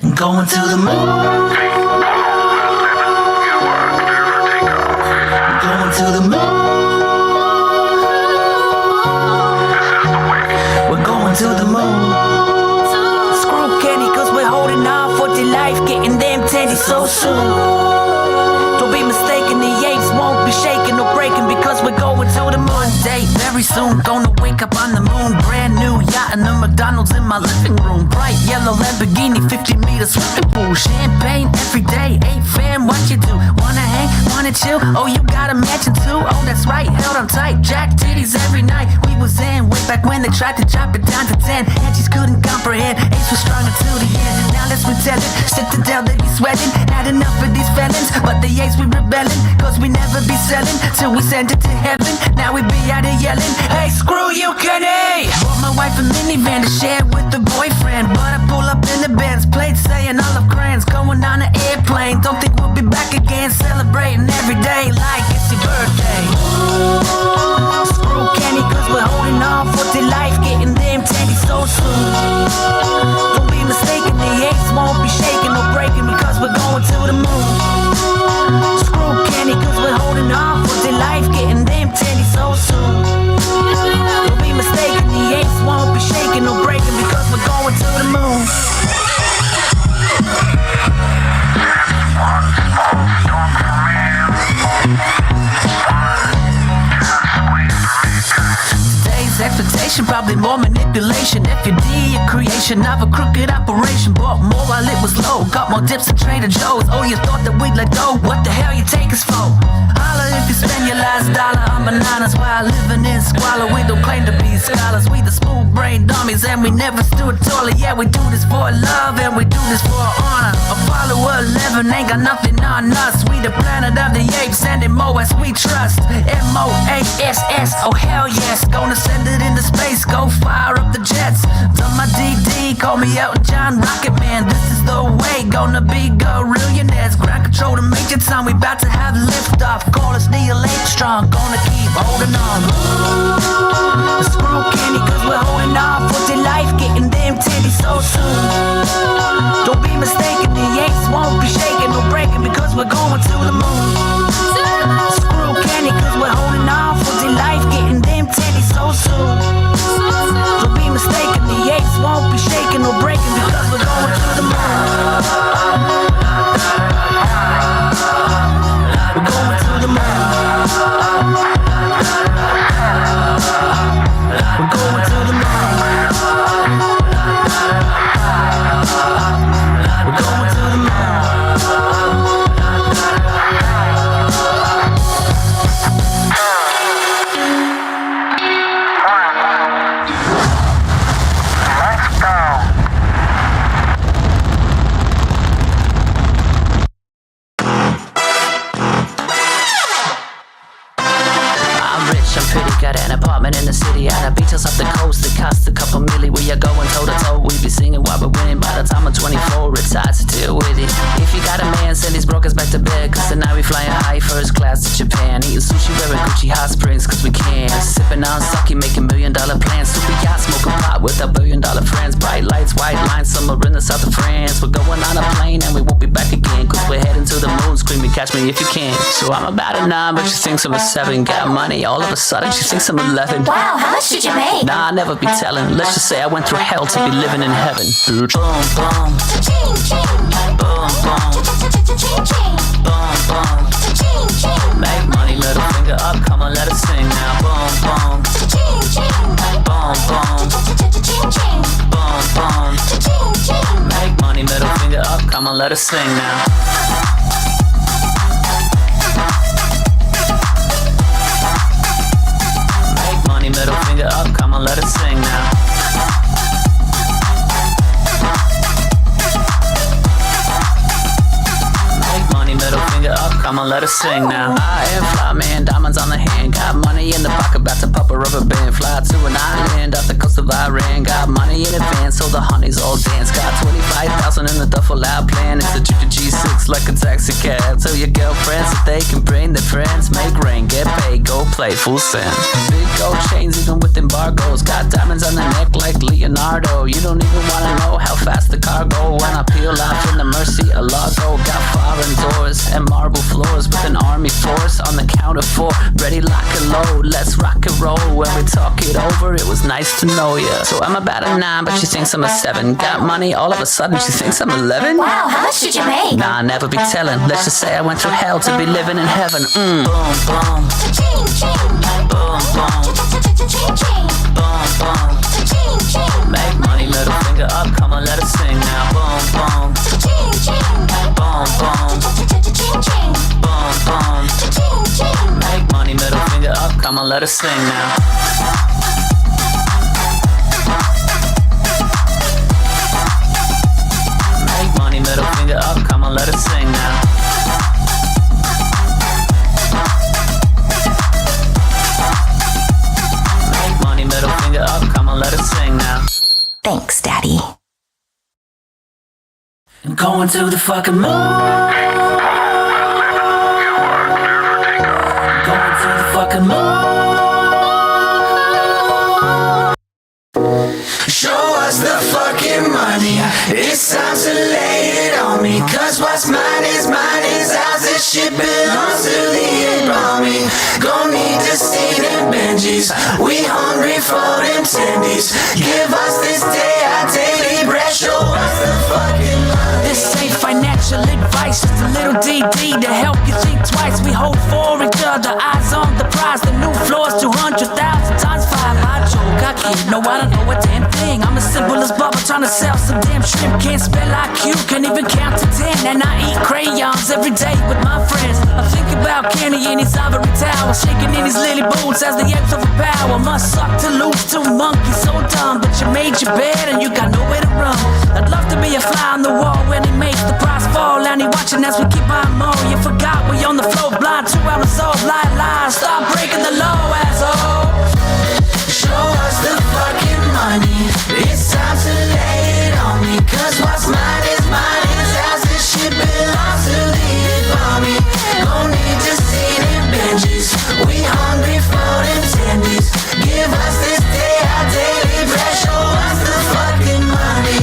and going to the moon. Going to the moon. We're going to the moon. Screw Kenny, cause we're holding on for dear life, getting them teddy so soon. Don't be mistaken, the apes won't be shaking or breaking because we're going to the moon. Day very soon, gonna wake up on the moon. Brand new yacht and a McDonald's in my living room. Bright yellow Lamborghini, 50-meter swimming pool. Champagne every day, hey fam, what you do? Wanna hang, wanna chill? Oh, you got a mansion too? Oh, that's right, held on tight, jack titties every night. We was in way back when they tried to drop it down to 10. And she couldn't comprehend, apes were strong until the end. Now let's retell it, Citadel, they be sweating. Had enough of these felons, but the apes we rebelling. Cause we never be selling till we send it to heaven. Now we be out here yelling, hey screw you Kenny. Bought my wife a minivan to share with the boyfriend, but I pull up in the Benz, plate saying olive crayons. Going on an airplane, don't think we'll be back again. Celebrating every day like it's your birthday. Screw Kenny cause we're holding on for dear life, getting them teddies so soon. Don't be mistaken, the apes won't be shaking or breaking because we're going to the moon. Screw Kenny cause we're holding on for dear life, getting them teddies so soon. Don't be mistaken, the apes won't be shaking or breaking because we're going to the moon. Today's expectation, probably more manipulation. FUD, a creation of a crooked operation. Bought more while it was low, got more dips than Trader Joe's. Oh, you thought that we'd let go? What the hell you take us for? Holla if you spend your last dollar on bananas while living in squalor. We don't claim to be scholars, we the smooth brain dummies, and we never stood taller. Yeah, we do this for love and we do this for honor. Apollo 11 ain't got nothing on us. We the planet of the apes and in MOS we trust. MOASS, oh hell yes. Gonna send it into space, go fire up the jets. Done my DD, call me Elton John, Rocket Man. This is the way, gonna be gorillionaires. Ground control to Major Tom, we bout to have liftoff. Call us Neil Armstrong, gonna keep holding on. Screw Kenny cause we're holding on for dear life, getting them titties so soon. Don't be mistaken, the apes won't be shaking or breaking because we're going to the moon. Screw Kenny cause we're holding on for dear life, getting them titties so soon. Don't be mistaken, the apes won't be shaking or breaking because we're going to the moon. We're going to the moon. We're going to the moon. We're going to the moon. An apartment in the city, at the beaches off the coast. It costs a couple milli. We are going toe to toe. We be singing while we're winning. By the time I'm 24, it's hard to deal with it. If you got a man, send his brokers back to bed. Cause tonight we flying high first class to Japan. Eating sushi, wearing Gucci hot springs cause we can. Sipping on sake, making $1 million plans. Super yacht, smoking pot with our $1 billion friends. Bright lights, white lines, summer in the south of France. We're going on a plane and we won't be back again. Cause we're heading to the moon, screaming catch me if you can. So I'm about a 9 but she thinks I'm a 7. Got money all of a sudden, she thinks I'm 11. Wow, how much did you make? Nah, I never be telling. Let's just say I went through hell to be living in heaven. Boom, boom. Cha-ching, ching. Boom, boom. Cha-cha-cha-cha-ching, ching. Boom, boom. Cha-ching, ching. Make money, middle finger up, come on, let us sing now. Boom, boom. Cha-ching, ching. Boom, boom. Cha-cha-cha-cha-ching, ching. Boom, boom. Cha-ching, ching. Make money, middle finger up, come on, let us sing now. Middle finger up, come on, let us sing now. Make money, middle finger up, come on, let us sing now. I am fly man, diamonds on the hand. Got money in the pocket, about to pop a rubber band. Fly to an island off the coast of of Iran. Got money in advance, so the honeys all dance. Got 25,000 in the duffel out plan. It's a G6 like a taxi cab. Tell your girlfriends that they can bring their friends. Make rain, get paid, go play, full send. Big gold chains even with embargoes. Got diamonds on the neck like Leonardo. You don't even wanna know how fast the car go when I peel off in the Mercy Alago. Got foreign doors and marble floors with an army force on the count of 4. Ready, lock and load, let's rock and roll. When we talk it over, it was nice to know ya. So I'm about a 9, but she thinks I'm a 7. Got money, all of a sudden she thinks I'm 11. Wow, how much did you make? Nah, I'll never be telling. Let's just say I went through hell to be living in heaven. Boom, boom. Cha-ching, ching. Boom, boom. Cha-cha-cha-cha-ching, ching. Boom, boom. Cha-ching, ching. Make money, middle finger up, come on, let us sing now. Boom, boom. Cha-ching, ching. Boom, boom. Cha-cha-cha-cha-ching, ching. Boom, boom. Cha-ching, ching. Make money, middle finger up, come on, let us sing now. Make money, middle finger up, come on, let us sing now. Make money, middle finger up, come on, let us sing now. Thanks, Daddy. I'm going to the fucking moon. Going to the fucking moon. Show us the fucking money. It's time to lay it on me. Cause what's mine is ours. This shit belongs to the army. Gon' need to see them Benjis. We hungry for them tendies. Give us this day our daily bread. Show us the fucking money. This ain't financial advice, just a little DD to help you think twice. We hold for each other, eyes on the prize. The new floor's 200,000 times 5. I joke, I kid, no, I don't know a damn thing. I'm as simple as Bubba trying to sell some damn shrimp. Can't spell IQ, can't even count to 10. And I eat crayons every day with my friends. I think about Kenny in his ivory tower, shaking in his lily boots as the Yanks overpower. Must suck to lose to monkeys, so dumb. But you made your bed and you got nowhere to run. I'd love to be a fly on the wall when he makes the prize fall. And he watching as we keep on more. You forgot we on the floor blind, 2 hours old. Lie, stop breaking the law, asshole. Show us the fucking money. It's time to lay it on me. Cause what's mine is ours. This shit belongs to the army. Gon' need to see them Benjis. We hungry for them tendies. Give us this day our daily bread. Show us the fucking money.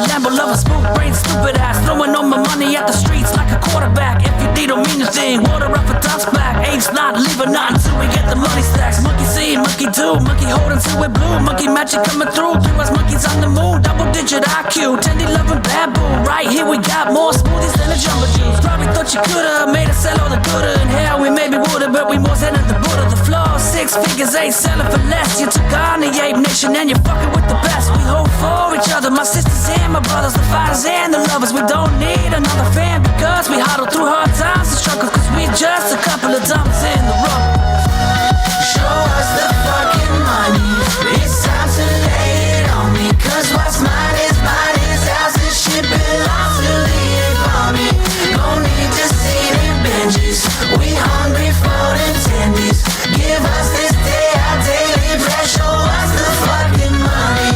Lambo lover, smooth brain, stupid ass. Throwing all my money at the streets like a quarterback. If you D don't mean a thing, water up a duck's back. Apes not leaving nothing till we get the money stacks. Monkey see, monkey do, monkey holding till it blue. Monkey magic coming through, 3 us monkeys on the moon. Double digit IQ, Tendy loving bamboo. Right here we got more smoothies than a jumbo juice. Probably thought you coulda made us sell all the gooder. In hell we maybe woulda, but we more than the Buddha. The floor 6 figures ain't selling for less. You took on the ape nation and you're fucking with the best. We hold for each other, my sisters and my brothers, the fighters and the lovers. We don't need another fan because we huddle through hard times and struggles. Cause we just a couple of diamonds in the rough. Show us the fucking money. It's time to lay it on me. Cause what's mine is ours. This shit belongs to the army. Gon' need to see them Benjis. We hungry for them tendies. Give us this day our daily bread. Show us the fucking money.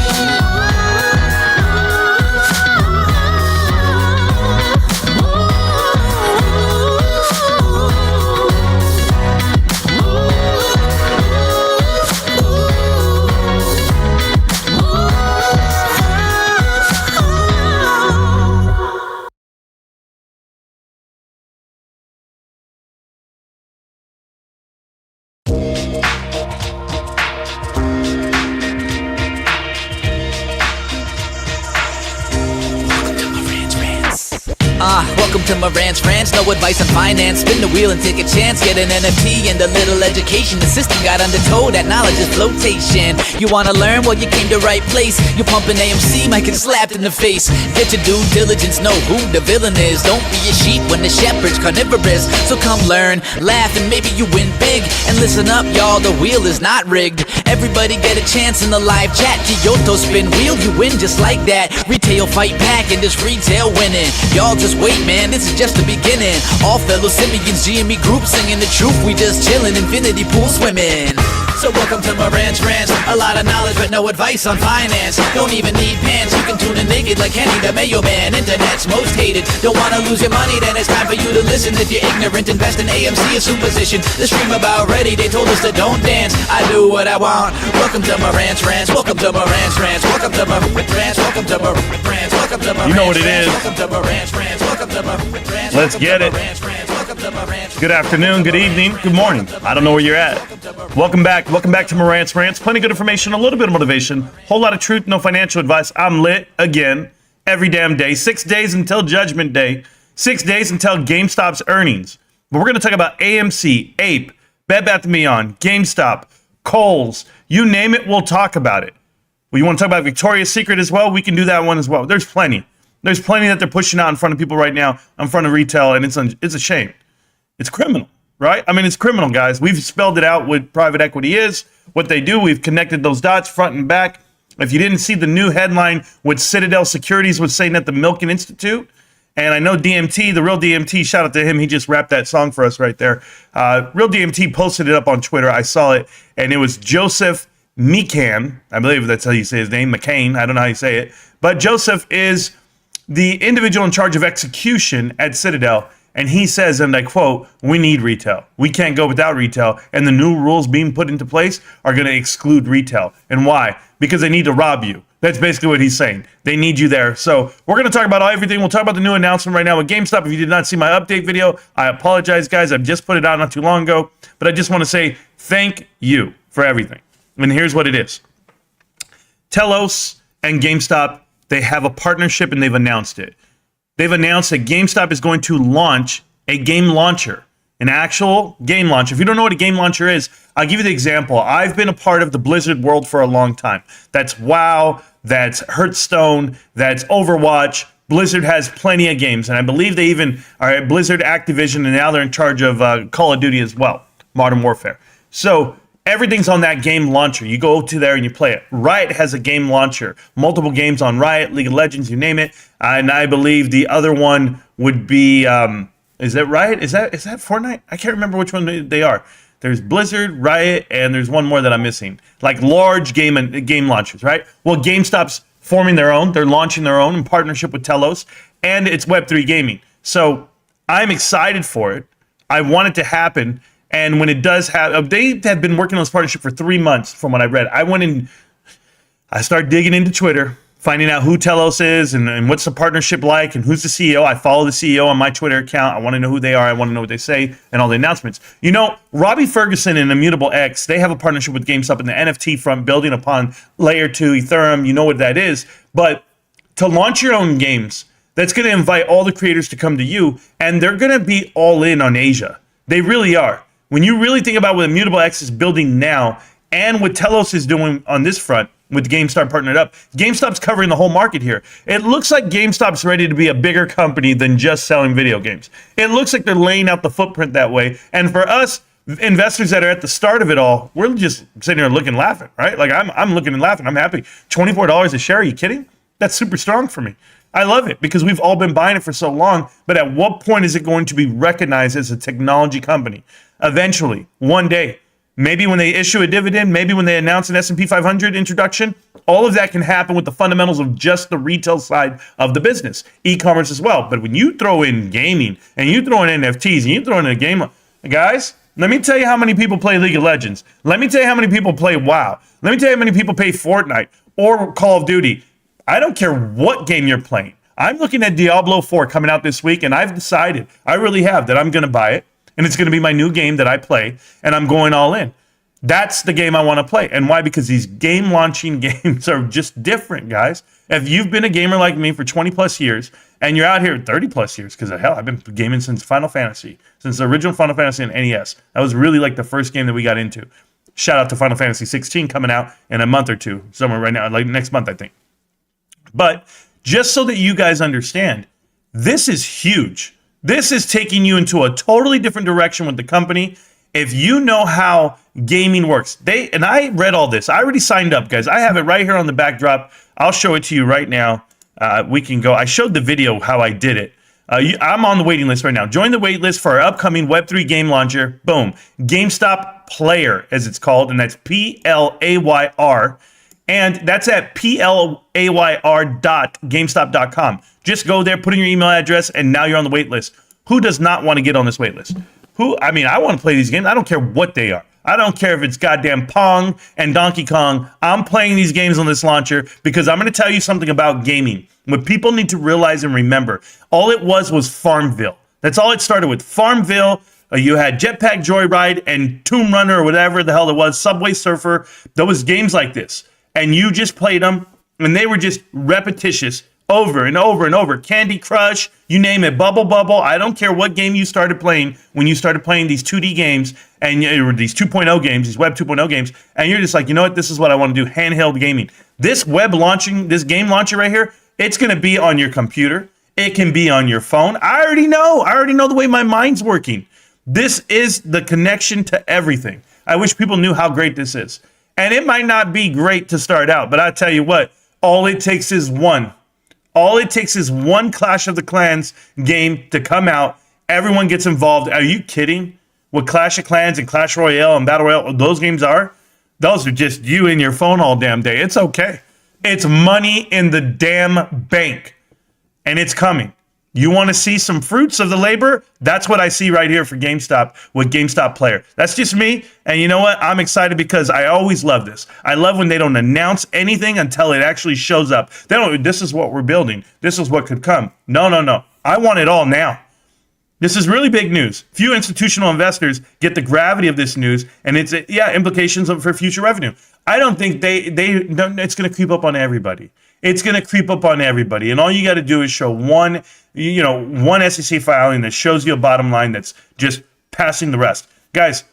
Marantz Rantz, no advice on finance. Spin the wheel and take a chance. Get an NFT and a little education. The system got undertow, that knowledge is flotation. You wanna learn? Well, you came to right place. You pumping AMC, might get slapped in the face. Get your due diligence, know who the villain is. Don't be a sheep when the shepherd's carnivorous. So come learn, laugh, and maybe you win big. And listen up, y'all, the wheel is not rigged. Everybody get a chance in the live chat. Kyoto spin wheel, you win just like that. Retail fight back and this retail winning. Y'all just wait, man, this is just the beginning. All fellow simians, GME group singing the truth. We just chillin', infinity pool swimming. So welcome to Marantz Rantz. A lot of knowledge but no advice on finance. Don't even need pants, you can tune in naked like Henny the Mayo Man. Internet's most hated. Don't wanna lose your money, then it's time for you to listen. If you're ignorant, invest in AMC, a superstition. The stream about ready, they told us to don't dance. I do what I want. Welcome to Marantz Rantz. Welcome to Marantz Rantz. Welcome to Marantz Rantz. Welcome to Marantz Rantz. Welcome to Marantz. You know what it is. Welcome to Marantz Rantz. Welcome to Marantz Rantz. Let's get it. Good afternoon, good evening, good morning. I don't know where you're at. Welcome back to Marantz Rantz. Plenty of good information, a little bit of motivation, whole lot of truth, no financial advice. I'm lit again every damn day. 6 days until Judgment Day. 6 days until GameStop's earnings. But we're going to talk about AMC, Ape, Bed Bath & Beyond, GameStop, Kohl's, you name it, we'll talk about it. Well, you want to talk about Victoria's Secret as well? We can do that one as well. There's plenty. There's plenty that they're pushing out in front of people right now, in front of retail, and it's a shame. It's criminal, right? I mean, it's criminal, guys. We've spelled it out what private equity is, what they do. We've connected those dots front and back. If you didn't see the new headline, what Citadel Securities was saying at the Milken Institute, and I know DMT, the real DMT, shout out to him. He just rapped that song for us right there. Real DMT posted it up on Twitter. I saw it, and it was Joseph McCann. I believe that's how you say his name, McCain. I don't know how you say it. But Joseph is the individual in charge of execution at Citadel. And he says, and I quote, "We need retail. We can't go without retail. And the new rules being put into place are going to exclude retail. And why? Because they need to rob you." That's basically what he's saying. They need you there. So we're going to talk about everything. We'll talk about the new announcement right now with GameStop. If you did not see my update video, I apologize, guys. I've just put it out not too long ago. But I just want to say thank you for everything. And here's what it is. Telos and GameStop, they have a partnership and they've announced it. They've announced that GameStop is going to launch a game launcher, an actual game launcher. If you don't know what a game launcher is, I'll give you the example. I've been a part of the Blizzard world for a long time. That's WoW, that's Hearthstone, that's Overwatch. Blizzard has plenty of games, and I believe they even are at Blizzard Activision, and now they're in charge of Call of Duty as well, Modern Warfare. So everything's on that game launcher. You go to there and you play it. Riot has a game launcher. Multiple games on Riot, League of Legends, you name it. And I believe the other one would be, is that Riot? Is that Fortnite? I can't remember which one they are. There's Blizzard, Riot, and there's one more that I'm missing. Like large game launchers, right? Well, GameStop's forming their own. They're launching their own in partnership with Telos, and it's Web3 gaming. So I'm excited for it. I want it to happen. And when it does happen, they have been working on this partnership for 3 months from what I read. I went in, I started digging into Twitter, finding out who Telos is and what's the partnership like and who's the CEO. I follow the CEO on my Twitter account. I want to know who they are. I want to know what they say and all the announcements. You know, Robbie Ferguson and Immutable X, they have a partnership with GameStop in the NFT front, building upon Layer 2 Ethereum. You know what that is. But to launch your own games, that's going to invite all the creators to come to you, and they're going to be all in on Asia. They really are. When you really think about what Immutable X is building now and what Telos is doing on this front with GameStop partnered up, GameStop's covering the whole market here. It looks like GameStop's ready to be a bigger company than just selling video games. It looks like they're laying out the footprint that way. And for us investors that are at the start of it all, we're just sitting here looking, laughing, right? Like I'm looking and laughing. I'm happy. $24 a share. Are you kidding? That's super strong for me. I love it because we've all been buying it for so long. But at what point is it going to be recognized as a technology company? Eventually, one day, maybe when they issue a dividend, maybe when they announce an S&P 500 introduction, all of that can happen with the fundamentals of just the retail side of the business, e-commerce as well. But when you throw in gaming and you throw in NFTs and you throw in a game, guys, let me tell you how many people play League of Legends. Let me tell you how many people play WoW. Let me tell you how many people play Fortnite or Call of Duty. I don't care what game you're playing. I'm looking at Diablo 4 coming out this week, and I've decided, I really have, that I'm going to buy it. And it's going to be my new game that I play, and I'm going all in. That's the game I want to play. And why? Because these game launching games are just different, guys. If you've been a gamer like me for 20 plus years and you're out here 30 plus years, because hell, I've been gaming since Final Fantasy, since the original Final Fantasy and NES. That was really like the first game that we got into. Shout out to Final Fantasy 16 coming out in a month or two, somewhere right now, like next month, I think. But just so that you guys understand, this is huge. This is taking you into a totally different direction with the company. If you know how gaming works, and I read all this. I already signed up, guys. I have it right here on the backdrop. I'll show it to you right now. We can go. I showed the video how I did it. I'm on the waiting list right now. Join the wait list for our upcoming Web3 game launcher. Boom. GameStop Player, as it's called, and that's PLAYR. And that's at PLAYR.GameStop.com. Just go there, put in your email address, and now you're on the wait list. Who does not want to get on this wait list? I want to play these games. I don't care what they are. I don't care if it's goddamn Pong and Donkey Kong. I'm playing these games on this launcher because I'm going to tell you something about gaming. What people need to realize and remember, all it was Farmville. That's all it started with. Farmville. You had Jetpack Joyride and Tomb Runner or whatever the hell it was, Subway Surfer. There was games like this. And you just played them, and they were just repetitious over and over and over. Candy Crush, you name it, Bubble. I don't care what game you started playing when you started playing these 2D games and these 2.0 games, these Web 2.0 games, and you're just like, you know what, this is what I want to do, handheld gaming. This game launcher right here, it's going to be on your computer. It can be on your phone. I already know the way my mind's working. This is the connection to everything. I wish people knew how great this is. And it might not be great to start out, but I tell you what, all it takes is one. All it takes is one Clash of the Clans game to come out. Everyone gets involved. Are you kidding? What Clash of Clans and Clash Royale and Battle Royale, those games are? Those are just you in your phone all damn day. It's okay. It's money in the damn bank. And it's coming. You want to see some fruits of the labor? That's what I see right here for GameStop with GameStop Player. That's just me. And you know what? I'm excited because I always love this. I love when they don't announce anything until it actually shows up. This is what we're building. This is what could come. No. I want it all now. This is really big news. Few institutional investors get the gravity of this news, and it's implications for future revenue. I don't think it's going to creep up on everybody. It's going to creep up on everybody, and all you got to do is show one SEC filing that shows you a bottom line that's just passing the rest. Guys,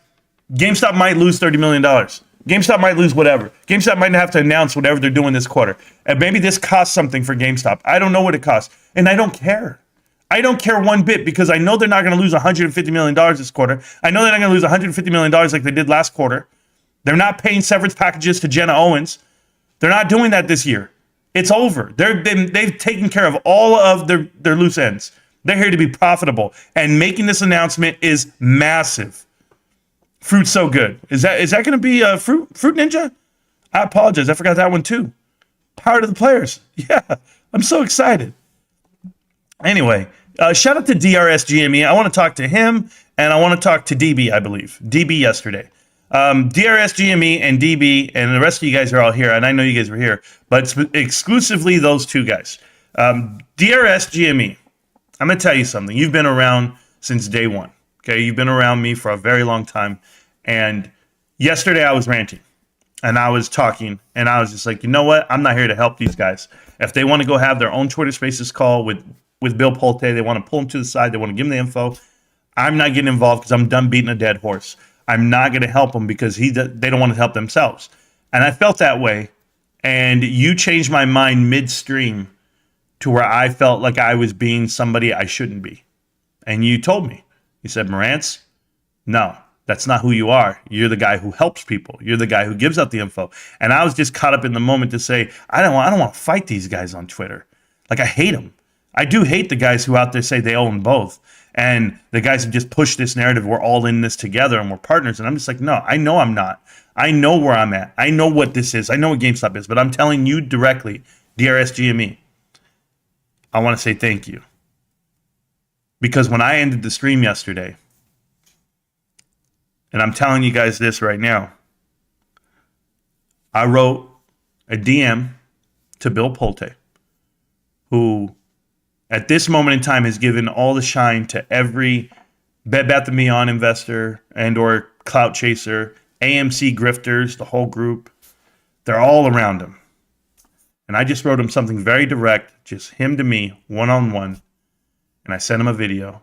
GameStop might lose $30 million. GameStop might lose whatever. GameStop might have to announce whatever they're doing this quarter. And maybe this costs something for GameStop. I don't know what it costs, and I don't care. I don't care one bit because I know they're not going to lose $150 million this quarter. I know they're not going to lose $150 million like they did last quarter. They're not paying severance packages to Jenna Owens. They're not doing that this year. It's over. They've taken care of all of their loose ends. They're here to be profitable. And making this announcement is massive. Fruit's so good. Is that going to be Fruit Ninja? I apologize. I forgot that one too. Power to the players. Yeah, I'm so excited. Anyway, shout out to DRS GME. I want to talk to him, and I want to talk to DB, I believe. DB yesterday. DRS GME and DB, and the rest of you guys are all here, and I know you guys were here, but exclusively those two guys. DRS GME, I'm going to tell you something. You've been around since day one, okay? You've been around me for a very long time, and yesterday I was ranting, and I was talking, and I was just like, you know what? I'm not here to help these guys. If they want to go have their own Twitter Spaces call with Bill Pulte, they want to pull him to the side, they want to give him the info, I'm not getting involved because I'm done beating a dead horse. I'm not going to help them because they don't want to help themselves. And I felt that way. And you changed my mind midstream to where I felt like I was being somebody I shouldn't be. And you told me, you said, Marantz, no, that's not who you are. You're the guy who helps people. You're the guy who gives out the info. And I was just caught up in the moment to say, I don't want to fight these guys on Twitter. Like, I hate them. I do hate the guys who out there say they own both. And the guys who just push this narrative, we're all in this together and we're partners. And I'm just like, no, I know I'm not. I know where I'm at. I know what this is. I know what GameStop is. But I'm telling you directly, DRS GME, I want to say thank you. Because when I ended the stream yesterday, and I'm telling you guys this right now, I wrote a DM to Bill Pulte, who at this moment in time has given all the shine to every Bed Bath & Beyond investor and or clout chaser AMC grifters, the whole group. They're all around him. And I just wrote him something very direct, just him to me, one-on-one. And I sent him a video.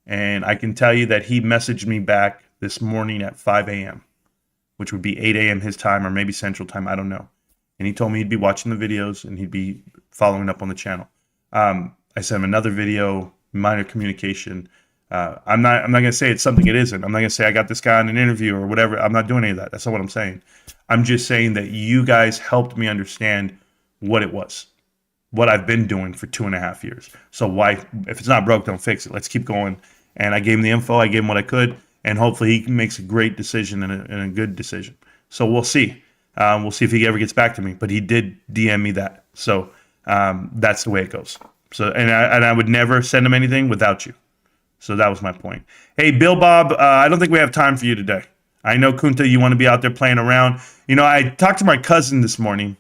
And I can tell you that he messaged me back this morning at 5 a.m., which would be 8 a.m. his time or maybe Central Time. I don't know. And he told me he'd be watching the videos and he'd be following up on the channel. I sent him another video, minor communication. I'm not going to say it's something it isn't. I'm not going to say I got this guy in an interview or whatever. I'm not doing any of that. That's not what I'm saying. I'm just saying that you guys helped me understand what it was, what I've been doing for 2.5 years. So why, if it's not broke, don't fix it. Let's keep going. And I gave him the info. I gave him what I could. And hopefully he makes a great decision and a good decision. So we'll see. We'll see if he ever gets back to me. But he did DM me that. So that's the way it goes. So and I would never send him anything without you. So that was my point. Hey, Bill Bob, I don't think we have time for you today. I know, Kunta, you want to be out there playing around. You know, I talked to my cousin this morning.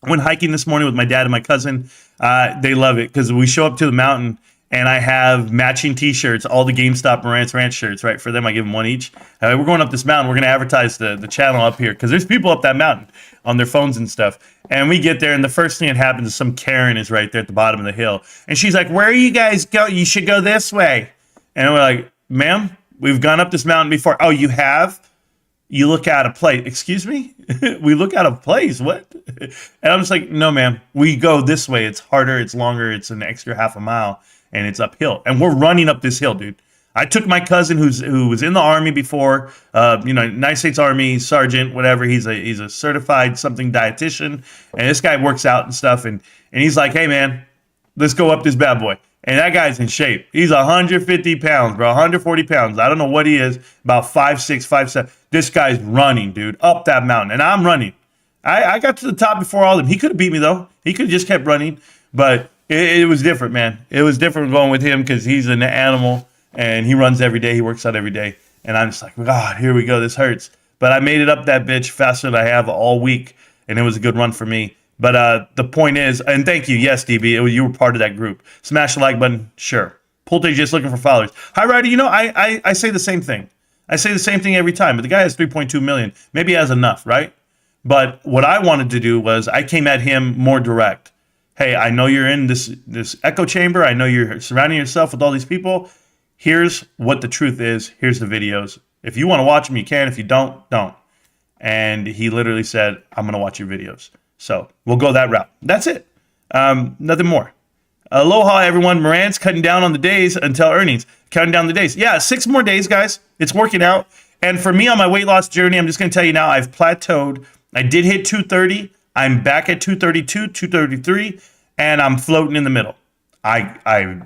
I went hiking this morning with my dad and my cousin. They love it because we show up to the mountain and I have matching T-shirts, all the GameStop Marantz Rantz shirts, right? For them, I give them one each. We're going up this mountain. We're going to advertise the channel up here because there's people up that mountain on their phones and stuff. And we get there, and the first thing that happens is some Karen is right there at the bottom of the hill. And she's like, where are you guys going? You should go this way. And we're like, ma'am, we've gone up this mountain before. Oh, you have? You look out of place. Excuse me? We look out of place. What? And I'm just like, no, ma'am. We go this way. It's harder. It's longer. It's an extra half a mile. And it's uphill. And we're running up this hill, dude. I took my cousin who was in the Army before, United States Army sergeant, whatever. He's a certified something dietitian. And this guy works out and stuff. And he's like, hey, man, let's go up this bad boy. And that guy's in shape. He's 150 pounds, bro, 140 pounds. I don't know what he is, about 5'6", 5'7". This guy's running, dude, up that mountain. And I'm running. I got to the top before all of them. He could have beat me, though. He could have just kept running. But it was different, man. It was different going with him because he's an animal. And he runs every day. He works out every day. And I'm just like, God, here we go. This hurts. But I made it up that bitch faster than I have all week. And it was a good run for me. But the point is, and thank you. Yes, DB, you were part of that group. Smash the like button. Sure. Pulte just looking for followers. Hi, Ryder. You know, I say the same thing. I say the same thing every time. But the guy has 3.2 million. Maybe he has enough, right? But what I wanted to do was I came at him more direct. Hey, I know you're in this echo chamber. I know you're surrounding yourself with all these people. Here's what the truth is. Here's the videos. If you want to watch them, you can. If you don't, don't. And he literally said, I'm going to watch your videos. So we'll go that route. That's it. Nothing more. Aloha, everyone. Marantz cutting down on the days until earnings. Counting down the days. Yeah, 6 more days, guys. It's working out. And for me on my weight loss journey, I'm just going to tell you now, I've plateaued. I did hit 230. I'm back at 232, 233, and I'm floating in the middle. I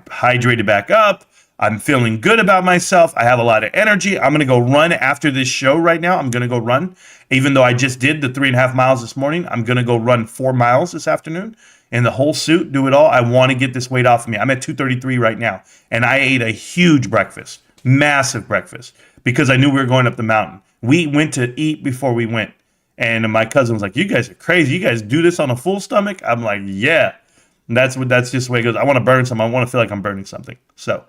hydrated back up. I'm feeling good about myself. I have a lot of energy. I'm going to go run after this show right now. I'm going to go run. Even though I just did the 3.5 miles this morning, I'm going to go run 4 miles this afternoon in the whole suit, do it all. I want to get this weight off of me. I'm at 233 right now. And I ate a huge breakfast, massive breakfast, because I knew we were going up the mountain. We went to eat before we went. And my cousin was like, you guys are crazy. You guys do this on a full stomach? I'm like, yeah. And that's just the way it goes. I want to burn something. I want to feel like I'm burning something. So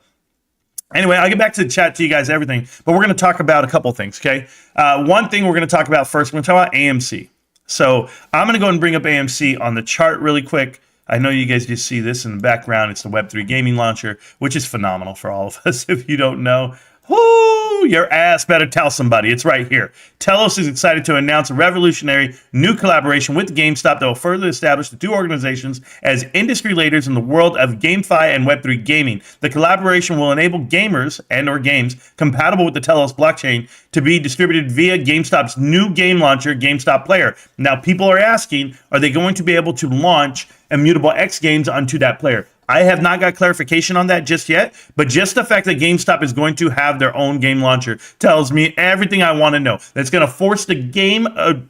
anyway, I'll get back to the chat to you guys, everything. But we're going to talk about a couple things, okay? One thing we're going to talk about first, we're going to talk about AMC. So I'm going to go and bring up AMC on the chart really quick. I know you guys just see this in the background. It's the Web3 gaming launcher, which is phenomenal for all of us. If you don't know, whoo, your ass better tell somebody. It's right here. Telos is excited to announce a revolutionary new collaboration with GameStop that will further establish the two organizations as industry leaders in the world of GameFi and Web3 gaming. The collaboration will enable gamers and or games compatible with the Telos blockchain to be distributed via GameStop's new game launcher, GameStop Player. Now, people are asking, are they going to be able to launch immutable X games onto that player? I have not got clarification on that just yet, but just the fact that GameStop is going to have their own game launcher tells me everything I want to know. That's going to force the game,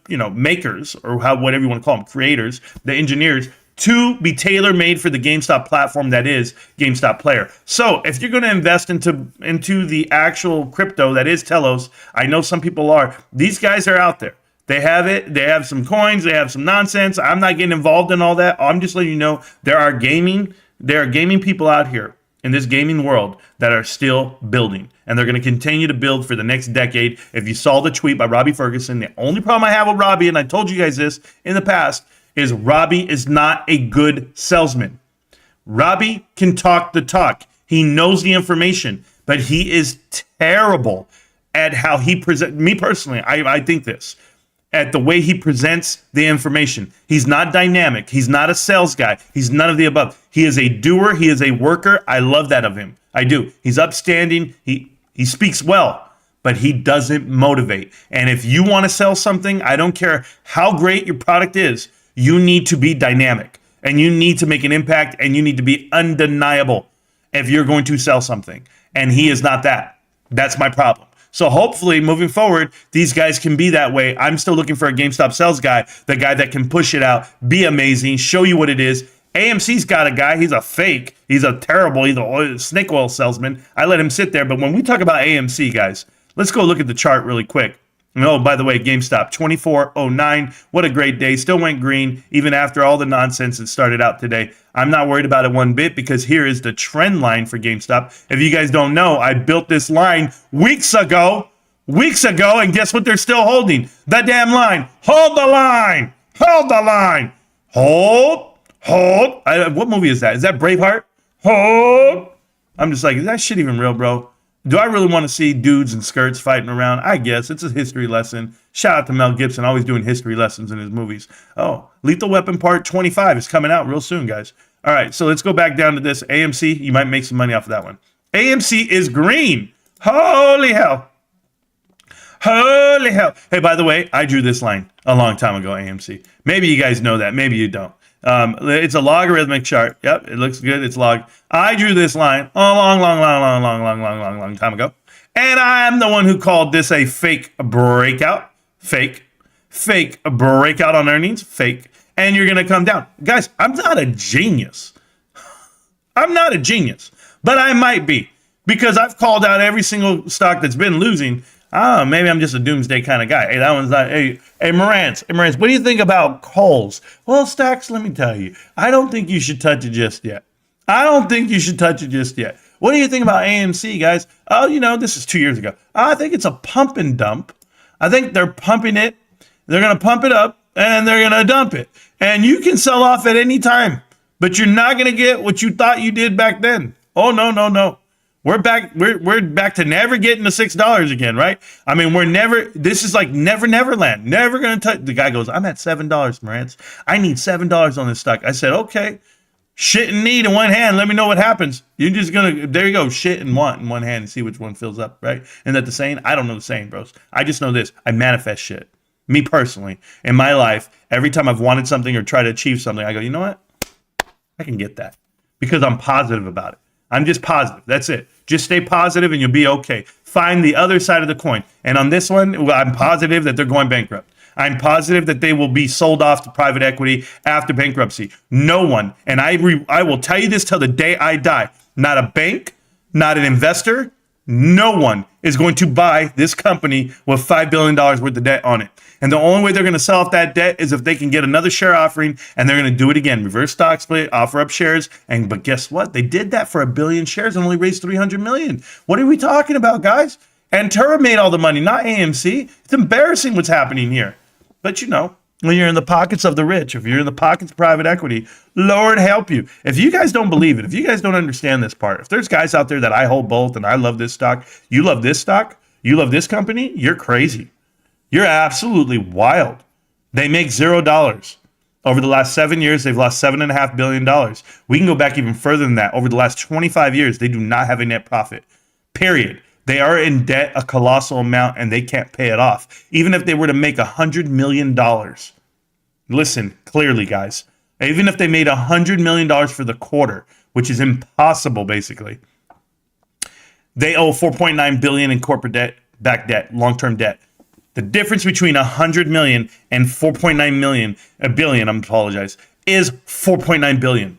makers, or whatever you want to call them, creators, the engineers, to be tailor-made for the GameStop platform that is GameStop Player. So if you're going to invest into the actual crypto that is Telos, I know some people are. These guys are out there. They have it. They have some coins. They have some nonsense. I'm not getting involved in all that. I'm just letting you know there are gaming people out here in this gaming world that are still building. And they're going to continue to build for the next decade. If you saw the tweet by Robbie Ferguson, the only problem I have with Robbie, and I told you guys this in the past, is Robbie is not a good salesman. Robbie can talk the talk. He knows the information, but he is terrible at how he presents. Me personally, I think this. At the way he presents the information. He's not dynamic. He's not a sales guy. He's none of the above. He is a doer. He is a worker. I love that of him. I do. He's upstanding. He speaks well, but he doesn't motivate. And if you want to sell something, I don't care how great your product is, you need to be dynamic and you need to make an impact and you need to be undeniable if you're going to sell something. And he is not that. That's my problem. So hopefully moving forward, these guys can be that way. I'm still looking for a GameStop sales guy, the guy that can push it out, be amazing, show you what it is. AMC's got a guy. He's a fake. He's a snake oil salesman. I let him sit there. But when we talk about AMC, guys, let's go look at the chart really quick. And oh, by the way, GameStop, 2409. What a great day. Still went green, even after all the nonsense that started out today. I'm not worried about it one bit because here is the trend line for GameStop. If you guys don't know, I built this line weeks ago, and guess what they're still holding? The damn line. Hold the line. Hold the line. Hold. What movie is that? Is that Braveheart? Hold. I'm just like, is that shit even real, bro? Do I really want to see dudes in skirts fighting around? I guess. It's a history lesson. Shout out to Mel Gibson, always doing history lessons in his movies. Oh, Lethal Weapon Part 25 is coming out real soon, guys. All right, so let's go back down to this. AMC, you might make some money off of that one. AMC is green. Holy hell. Holy hell. Hey, by the way, I drew this line a long time ago, AMC. Maybe you guys know that. Maybe you don't. It's a logarithmic chart. Yep, it looks good. It's log. I drew this line a long time ago. And I'm the one who called this a fake breakout. Fake breakout on earnings. Fake. And you're going to come down. Guys, I'm not a genius. But I might be. Because I've called out every single stock that's been losing. Maybe I'm just a doomsday kind of guy. Hey, that one's not. Hey, Marantz, what do you think about Kohl's? Well, Stacks, let me tell you, I don't think you should touch it just yet. What do you think about AMC, guys? Oh, this is 2 years ago. I think it's a pump and dump. I think they're pumping it. They're going to pump it up and they're going to dump it. And you can sell off at any time, but you're not going to get what you thought you did back then. Oh, no. We're back to never getting to $6 again, right? I mean, this is like neverland. Never going to touch. The guy goes, I'm at $7, Marantz. I need $7 on this stock. I said, okay, shit and need in one hand. Let me know what happens. You're just going to, there you go, shit and want in one hand and see which one fills up, right? Isn't that the saying? I don't know the saying, bros. I just know this. I manifest shit. Me personally, in my life, every time I've wanted something or tried to achieve something, I go, you know what? I can get that because I'm positive about it. I'm just positive. That's it. Just stay positive and you'll be okay. Find the other side of the coin. And on this one, I'm positive that they're going bankrupt. I'm positive that they will be sold off to private equity after bankruptcy. No one, and I will tell you this till the day I die, not a bank, not an investor, no one is going to buy this company with $5 billion worth of debt on it. And the only way they're going to sell off that debt is if they can get another share offering, and they're going to do it again. Reverse stock split, offer up shares. But guess what? They did that for 1 billion shares and only raised 300 million. What are we talking about, guys? Antura made all the money, not AMC. It's embarrassing what's happening here. But when you're in the pockets of the rich, if you're in the pockets of private equity, Lord help you. If you guys don't believe it, if you guys don't understand this part, if there's guys out there that I hold both and I love this stock, you love this stock, you love this company, you're crazy. You're absolutely wild. They make $0. Over the last 7 years, they've lost $7.5 billion. We can go back even further than that. Over the last 25 years, they do not have a net profit, period. They are in debt a colossal amount and they can't pay it off. Even if they were to make $100 million, listen clearly, guys, even if they made $100 million for the quarter, which is impossible, basically, they owe $4.9 billion in corporate debt, back debt, long-term debt. The difference between 100 million and 4.9 million, a billion, I apologize, is 4.9 billion.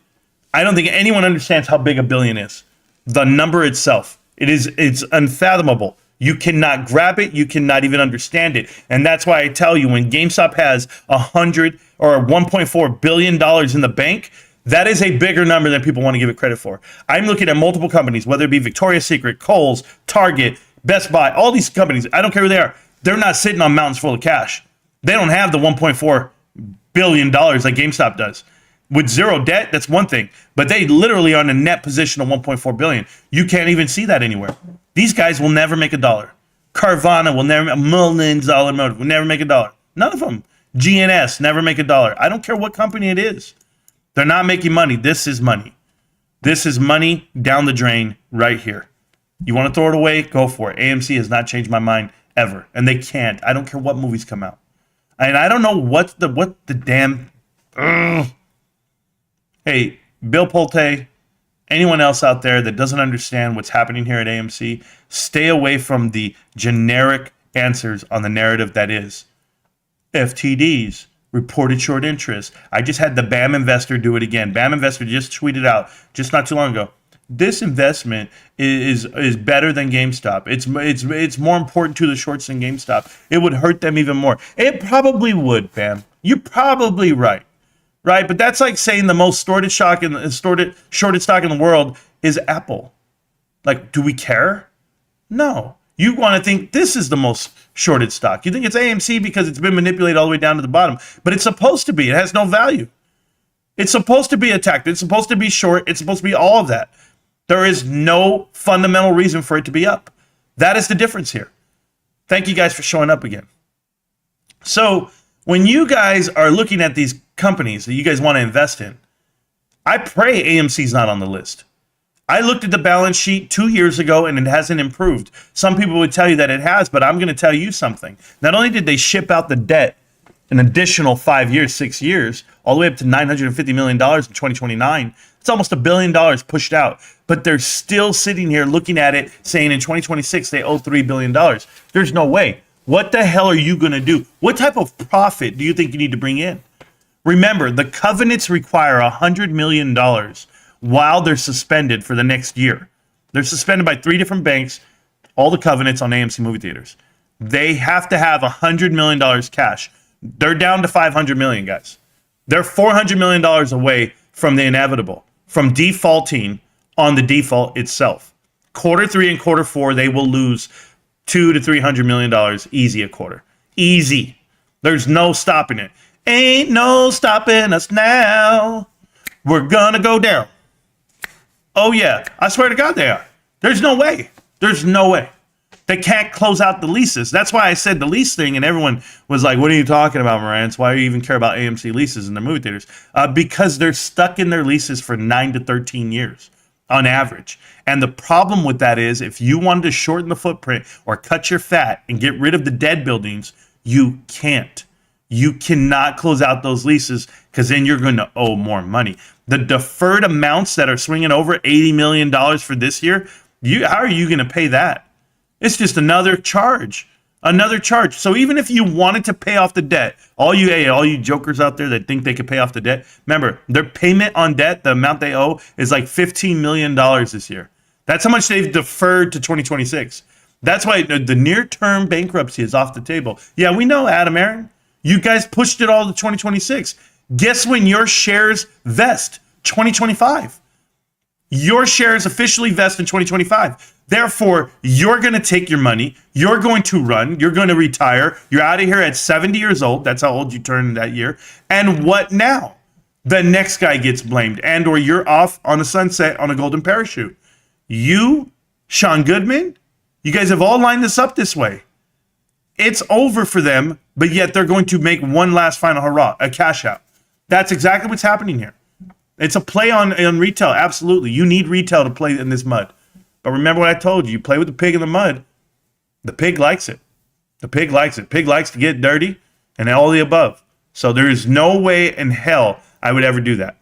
I don't think anyone understands how big a billion is. The number itself, it's unfathomable. You cannot grab it. You cannot even understand it. And that's why I tell you, when GameStop has 100 or $1.4 billion in the bank, That is a bigger number than people want to give it credit for. I'm looking at multiple companies, whether it be Victoria's Secret, Kohl's, Target, Best Buy, all these companies. I don't care who they are. They're not sitting on mountains full of cash. They don't have the $1.4 billion like GameStop does. With zero debt, that's one thing. But they literally are in a net position of $1.4 billion. You can't even see that anywhere. These guys will never make a dollar. Carvana will never, Mullins Automotive will never make a dollar. None of them. GNS never make a dollar. I don't care what company it is. They're not making money. This is money. This is money down the drain right here. You want to throw it away? Go for it. AMC has not changed my mind ever. And they can't. I don't care what movies come out. And I don't know what the damn... Hey, Bill Pulte, anyone else out there that doesn't understand what's happening here at AMC, stay away from the generic answers on the narrative that is FTDs, reported short interest. I just had the BAM investor do it again. BAM investor just tweeted out just not too long ago. This investment is better than GameStop. It's more important to the shorts than GameStop. It would hurt them even more. It probably would, BAM. You're probably right. Right, but that's like saying the most shorted stock in the world is Apple. Like, do we care? No. You want to think this is the most shorted stock. You think it's AMC because it's been manipulated all the way down to the bottom. But it's supposed to be. It has no value. It's supposed to be attacked. It's supposed to be short. It's supposed to be all of that. There is no fundamental reason for it to be up. That is the difference here. Thank you guys for showing up again. So when you guys are looking at these companies that you guys want to invest in, I pray AMC's not on the list. I looked at the balance sheet 2 years ago and it hasn't improved. Some people would tell you that it has, but I'm going to tell you something. Not only did they ship out the debt an additional 5 years, 6 years, all the way up to $950 million in 2029, it's almost $1 billion pushed out. But they're still sitting here looking at it saying in 2026 they owe $3 billion. There's no way. What the hell are you going to do? What type of profit do you think you need to bring in? Remember, the covenants require $100 million while they're suspended for the next year. They're suspended by 3 different banks, all the covenants on AMC movie theaters. They have to have $100 million cash. They're down to $500 million, guys. They're $400 million away from the inevitable, from defaulting on the default itself. Q3 and Q4, they will lose $200 to $300 million easy a quarter. Easy. There's no stopping it. Ain't no stopping us now. We're gonna go down. Oh yeah, I swear to God they are. There's no way. There's no way. They can't close out the leases. That's why I said the lease thing, and everyone was like, what are you talking about, Marantz? Why do you even care about AMC leases in the movie theaters? Because they're stuck in their leases for 9 to 13 years on average. And the problem with that is if you wanted to shorten the footprint or cut your fat and get rid of the dead buildings, you can't. You cannot close out those leases because then you're going to owe more money. The deferred amounts that are swinging over $80 million for this year, how are you going to pay that? It's just another charge. Another charge. So even if you wanted to pay off the debt, all you jokers out there that think they could pay off the debt, remember, their payment on debt, the amount they owe, is like $15 million this year. That's how much they've deferred to 2026. That's why the near-term bankruptcy is off the table. Yeah, we know, Adam Aaron. You guys pushed it all to 2026. Guess when your shares vest? 2025. Your shares officially vest in 2025. Therefore, you're going to take your money. You're going to run. You're going to retire. You're out of here at 70 years old. That's how old you turn that year. And what now? The next guy gets blamed. And or you're off on a sunset on a golden parachute. You, Sean Goodman, you guys have all lined this up this way. It's over for them, but yet they're going to make one last final hurrah, a cash out. That's exactly what's happening here. It's a play on retail, absolutely. You need retail to play in this mud. But remember what I told you. You play with the pig in the mud, the pig likes it. The pig likes it. Pig likes to get dirty and all the above. So there is no way in hell I would ever do that.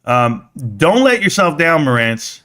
Don't let yourself down, Marantz.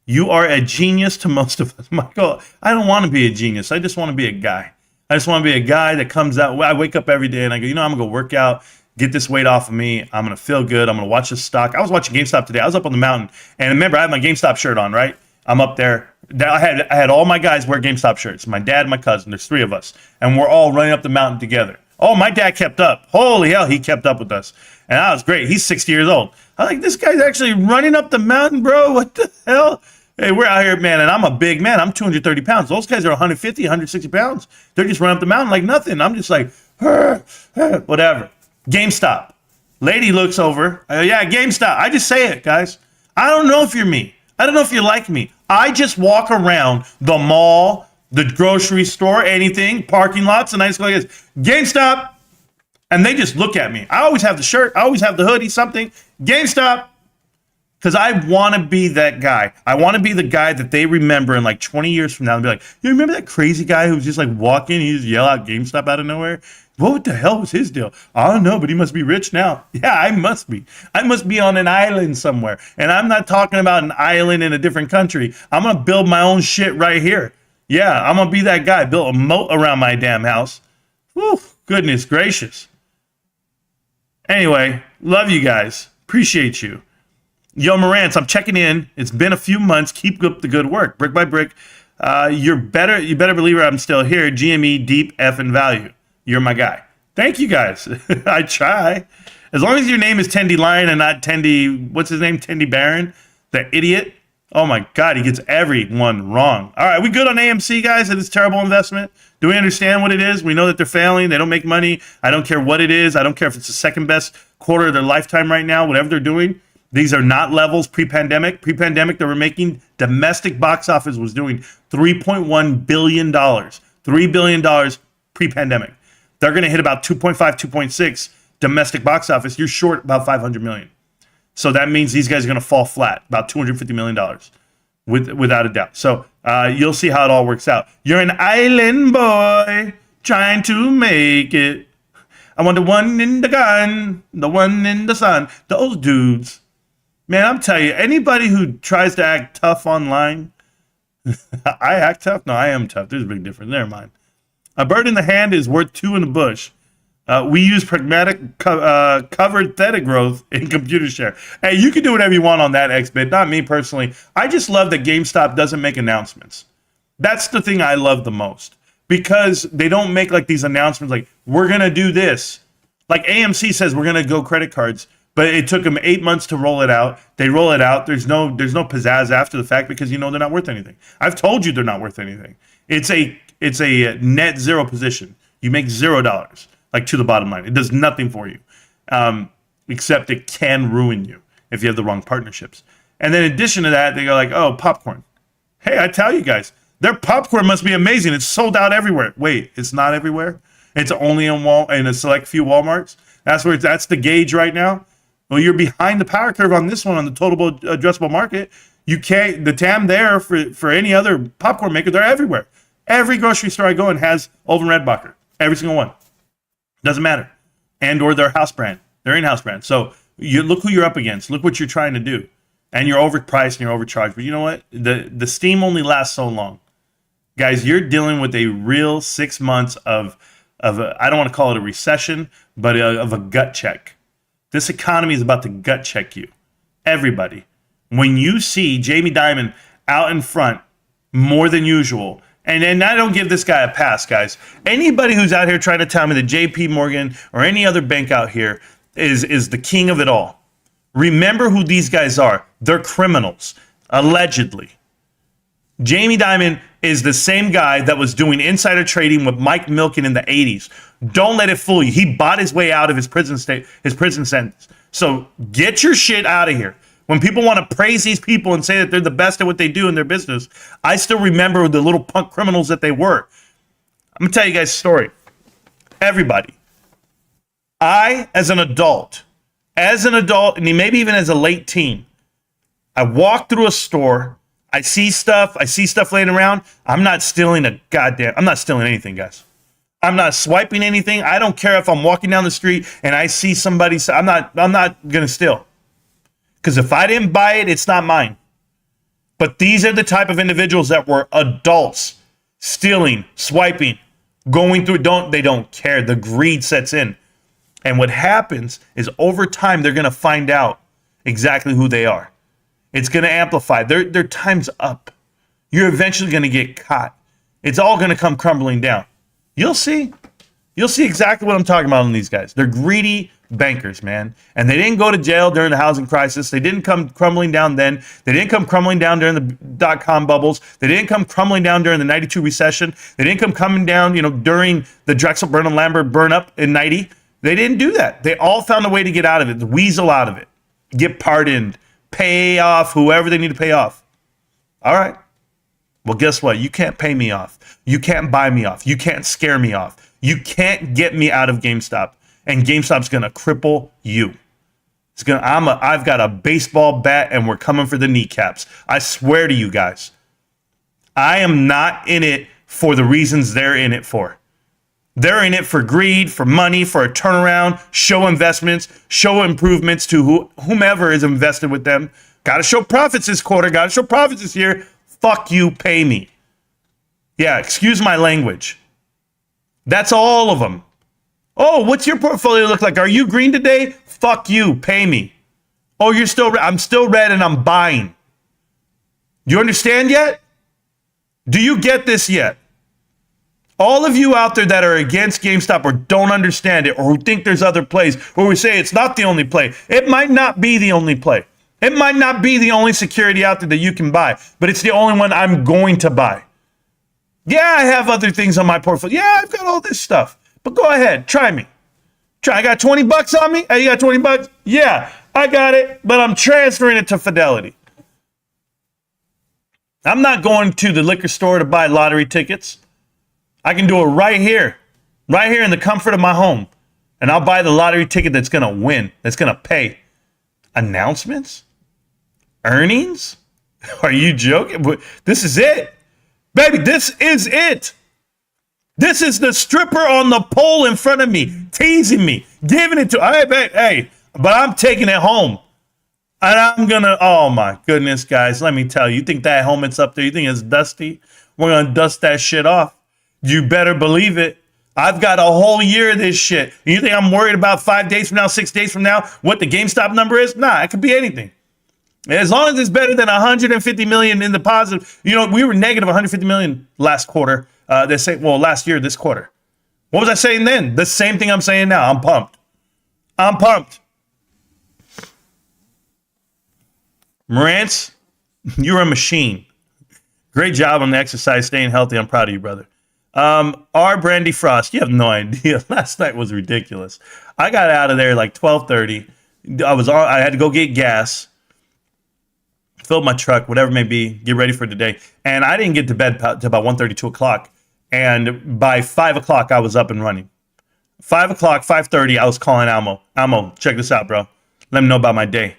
You are a genius to most of us. Michael, I don't want to be a genius. I just want to be a guy. I just want to be a guy that comes out. I wake up every day and I go, I'm going to go work out, get this weight off of me. I'm going to feel good. I'm going to watch this stock. I was watching GameStop today. I was up on the mountain. And remember, I have my GameStop shirt on, right? I'm up there. I had all my guys wear GameStop shirts. My dad and my cousin. There's 3 of us. And we're all running up the mountain together. Oh, my dad kept up. Holy hell, he kept up with us. And that was great. He's 60 years old. I'm like, this guy's actually running up the mountain, bro. What the hell? Hey, we're out here, man, and I'm a big man. I'm 230 pounds. Those guys are 150, 160 pounds. They're just running up the mountain like nothing. I'm just like, whatever. GameStop. Lady looks over. I go, yeah, GameStop. I just say it, guys. I don't know if you're me. I don't know if you like me. I just walk around the mall, the grocery store, anything, parking lots, and I just go like this, GameStop. And they just look at me. I always have the shirt. I always have the hoodie, something. GameStop. Because I want to be that guy. I want to be the guy that they remember in like 20 years from now and be like, you remember that crazy guy who was just like walking, he just yell out GameStop out of nowhere? What the hell was his deal? I don't know, but he must be rich now. Yeah, I must be. I must be on an island somewhere. And I'm not talking about an island in a different country. I'm going to build my own shit right here. Yeah, I'm going to be that guy. Build a moat around my damn house. Whew, goodness gracious. Anyway, love you guys. Appreciate you. Yo, Marantz, I'm checking in. It's been a few months. Keep up the good work. Brick by brick. You better believe I'm still here. GME, deep effing value. You're my guy. Thank you guys. I try. As long as your name is Tendy Lion and not Tendy, what's his name? Tendy Baron, the idiot. Oh my God, he gets everyone wrong. All right, we good on AMC, guys? It's a terrible investment. Do we understand what it is? We know that they're failing. They don't make money. I don't care what it is. I don't care if it's the second best quarter of their lifetime right now, whatever they're doing. These are not levels pre-pandemic. Pre-pandemic, they were making, domestic box office was doing $3.1 billion. $3 billion pre-pandemic. They're going to hit about 2.5, 2.6 domestic box office. You're short about 500 million. So that means these guys are going to fall flat, about $250 million, without a doubt. So you'll see how it all works out. You're an island boy trying to make it. I want the one in the gun, the one in the sun. Those dudes. Man, I'm telling you, anybody who tries to act tough online, I act tough? No, I am tough. There's a big difference. Never mind. A bird in the hand is worth two in the bush. We use pragmatic covered theta growth in computer share. Hey, you can do whatever you want on that X-Bit. Not me personally. I just love that GameStop doesn't make announcements. That's the thing I love the most. Because they don't make like these announcements like, we're going to do this. Like AMC says, we're going to go credit cards. But it took them 8 months to roll it out. They roll it out. There's no pizzazz after the fact because you know they're not worth anything. I've told you they're not worth anything. It's a net zero position. You make $0 like to the bottom line. It does nothing for you, except it can ruin you if you have the wrong partnerships. And then in addition to that, they go like, oh, popcorn. Hey, I tell you guys, their popcorn must be amazing. It's sold out everywhere. Wait, it's not everywhere. It's only in a select few Walmarts. That's the gauge right now. Well, you're behind the power curve on this one on the total addressable market. You can't, the TAM there for any other popcorn maker, they're everywhere. Every grocery store I go in has Oven Redbacher. Every single one. Doesn't matter. And or their house brand. Their in-house brand. So you look who you're up against. Look what you're trying to do. And you're overpriced and you're overcharged. But you know what? The steam only lasts so long. Guys, you're dealing with a real 6 months of I don't want to call it a recession, but of a gut check. This economy is about to gut check you. Everybody. When you see Jamie Dimon out in front more than usual, and I don't give this guy a pass, guys. Anybody who's out here trying to tell me that JP Morgan or any other bank out here is the king of it all. Remember who these guys are. They're criminals, allegedly. Jamie Dimon is the same guy that was doing insider trading with Mike Milken in the 80s. Don't let it fool you. He bought his way out of his prison sentence. So get your shit out of here. When people want to praise these people and say that they're the best at what they do in their business, I still remember the little punk criminals that they were. I'm going to tell you guys a story. Everybody. I, as an adult, and maybe even as a late teen, I walk through a store, I see stuff laying around. I'm not stealing anything, guys. I'm not swiping anything. I don't care if I'm walking down the street and I see somebody. I'm not going to steal. Because if I didn't buy it, it's not mine. But these are the type of individuals that were adults stealing, swiping, going through. They don't care. The greed sets in. And what happens is over time, they're going to find out exactly who they are. It's going to amplify. Their time's up. You're eventually going to get caught. It's all going to come crumbling down. You'll see. You'll see exactly what I'm talking about on these guys. They're greedy bankers, man. And they didn't go to jail during the housing crisis. They didn't come crumbling down then. They didn't come crumbling down during the dot-com bubbles. They didn't come crumbling down during the 92 recession. They didn't come coming down, during the Drexel Burnham Lambert burn up in 90. They didn't do that. They all found a way to get out of it, to weasel out of it, get pardoned, pay off whoever they need to pay off. All right. Well, guess what? You can't pay me off. You can't buy me off. You can't scare me off. You can't get me out of GameStop, and GameStop's gonna cripple you. I've got a baseball bat, and we're coming for the kneecaps. I swear to you guys, I am not in it for the reasons they're in it for. They're in it for greed, for money, for a turnaround, show investments, show improvements to whomever is invested with them. Got to show profits this quarter. Got to show profits this year. Fuck you, pay me. Yeah, excuse my language. That's all of them. Oh, what's your portfolio look like? Are you green today? Fuck you, pay me. Oh, you're still red. I'm still red and I'm buying. You understand yet? Do you get this yet? All of you out there that are against GameStop or don't understand it or who think there's other plays where we say it's not the only play. It might not be the only play. It might not be the only security out there that you can buy, but it's the only one I'm going to buy. Yeah, I have other things on my portfolio. Yeah, I've got all this stuff. But go ahead, try me. I got 20 bucks on me? Hey, you got 20 bucks? Yeah, I got it, but I'm transferring it to Fidelity. I'm not going to the liquor store to buy lottery tickets. I can do it right here in the comfort of my home. And I'll buy the lottery ticket that's going to win, that's going to pay. Announcements? Earnings? Are you joking? This is it. Baby, this is it. This is the stripper on the pole in front of me, teasing me, giving it to, hey, but I'm taking it home. And I'm going to, oh my goodness, guys, let me tell you, you think that helmet's up there? You think it's dusty? We're going to dust that shit off. You better believe it. I've got a whole year of this shit. You think I'm worried about 5 days from now, 6 days from now, what the GameStop number is? Nah, it could be anything. As long as it's better than 150 million in the positive. We were negative 150 million last quarter. Last year, this quarter. What was I saying then? The same thing I'm saying now. I'm pumped. Marantz, you're a machine. Great job on the exercise, staying healthy. I'm proud of you, brother. R. Brandy Frost, you have no idea. Last night was ridiculous. I got out of there like 12:30. I had to go get gas. Filled my truck, whatever it may be, get ready for today. And I didn't get to bed till about 1:30, 2 o'clock. And by 5 o'clock, I was up and running. 5 o'clock, 5:30, I was calling Almo. Almo, check this out, bro. Let me know about my day.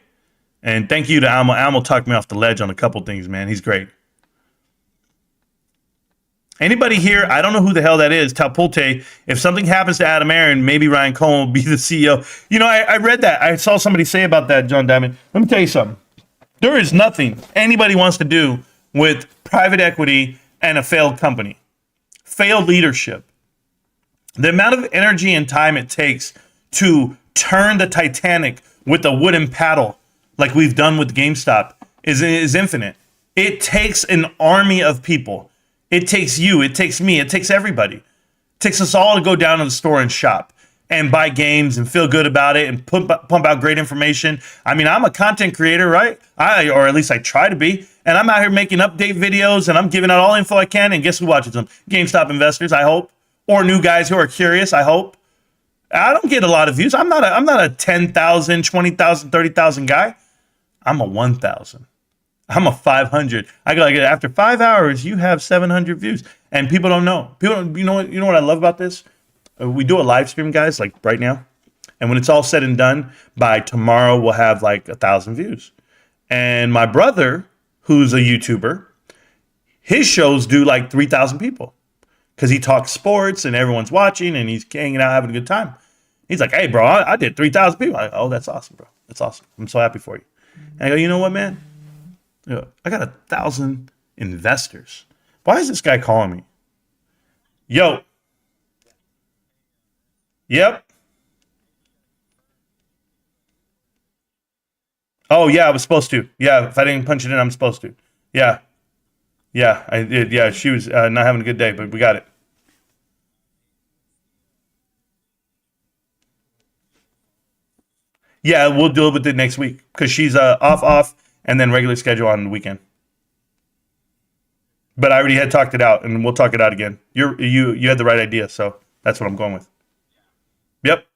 And thank you to Almo. Almo talked me off the ledge on a couple things, man. He's great. Anybody here, I don't know who the hell that is, tell Pulte, if something happens to Adam Aaron, maybe Ryan Cohen will be the CEO. I read that. I saw somebody say about that, John Diamond. Let me tell you something. There is nothing anybody wants to do with private equity and a failed company. Failed leadership. The amount of energy and time it takes to turn the Titanic with a wooden paddle like we've done with GameStop is infinite. It takes an army of people. It takes you. It takes me. It takes everybody. It takes us all to go down to the store and shop and buy games and feel good about it and pump out great information. I mean, I'm a content creator, right? Or at least I try to be. And I'm out here making update videos and I'm giving out all info I can. And guess who watches them? GameStop investors, I hope. Or new guys who are curious, I hope. I don't get a lot of views. I'm not a 10,000, 20,000, 30,000 guy. I'm a 1,000. I'm a 500. I go like after 5 hours, you have 700 views. And people don't know. You know what I love about this? We do a live stream, guys, like right now. And when it's all said and done, by tomorrow, we'll have like 1,000 views. And my brother, who's a YouTuber, his shows do like 3,000 people because he talks sports and everyone's watching and he's hanging out, having a good time. He's like, hey, bro, I did 3,000 people. Oh, that's awesome, bro. That's awesome. I'm so happy for you. And I go, you know what, man? I got 1,000 investors. Why is this guy calling me? Yo. Yep. Oh, yeah, I was supposed to. Yeah, if I didn't punch it in, I'm supposed to. Yeah. Yeah, I did. Yeah, she was not having a good day, but we got it. Yeah, we'll deal with it next week because she's off, and then regular schedule on the weekend. But I already had talked it out, and we'll talk it out again. You had the right idea, so that's what I'm going with. Yep.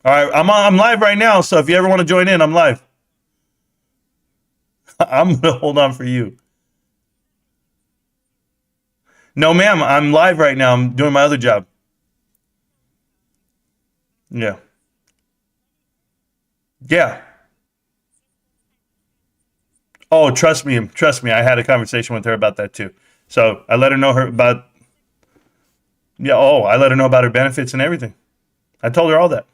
All right, I'm live right now, so if you ever want to join in, I'm live. I'm going to hold on for you. No, ma'am, I'm live right now. I'm doing my other job. Yeah. Yeah. Oh, trust me. I had a conversation with her about that too. So I let her know about. Yeah. Oh, I let her know about her benefits and everything. I told her all that.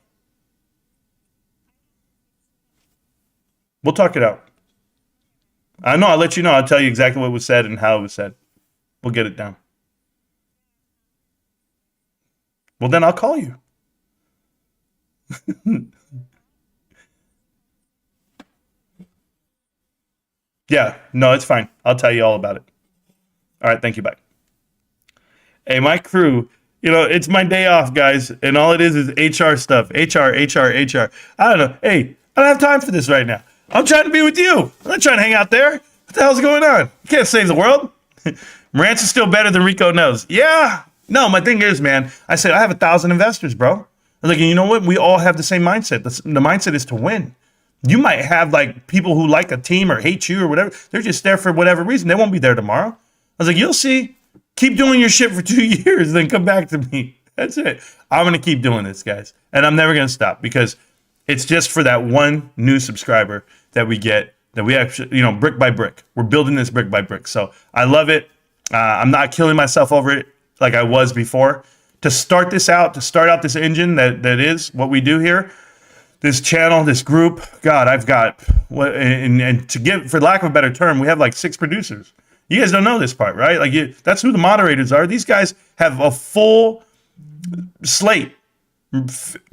We'll talk it out. I know. I'll let you know. I'll tell you exactly what was said and how it was said. We'll get it down. Well, then I'll call you. Yeah, no, it's fine. I'll tell you all about it. All right, thank you. Bye. Hey, my crew, it's my day off, guys, and all it is HR stuff. HR. I don't know. Hey, I don't have time for this right now. I'm trying to be with you. I'm not trying to hang out there. What the hell's going on? You can't save the world. Marantz is still better than Rico knows. Yeah. No, my thing is, man, I said I have 1,000 investors, bro. I was like, you know what? We all have the same mindset. The mindset is to win. You might have like people who like a team or hate you or whatever. They're just there for whatever reason. They won't be there tomorrow. I was like, you'll see. Keep doing your shit for 2 years, then come back to me. That's it. I'm going to keep doing this, guys. And I'm never going to stop because it's just for that one new subscriber that we get, that we actually, brick by brick. We're building this brick by brick. So I love it. I'm not killing myself over it like I was before. To start out this engine that is what we do here, this channel, this group, God, I've got, and to give, for lack of a better term, we have like 6 producers. You guys don't know this part, right? Like that's who the moderators are. These guys have a full slate,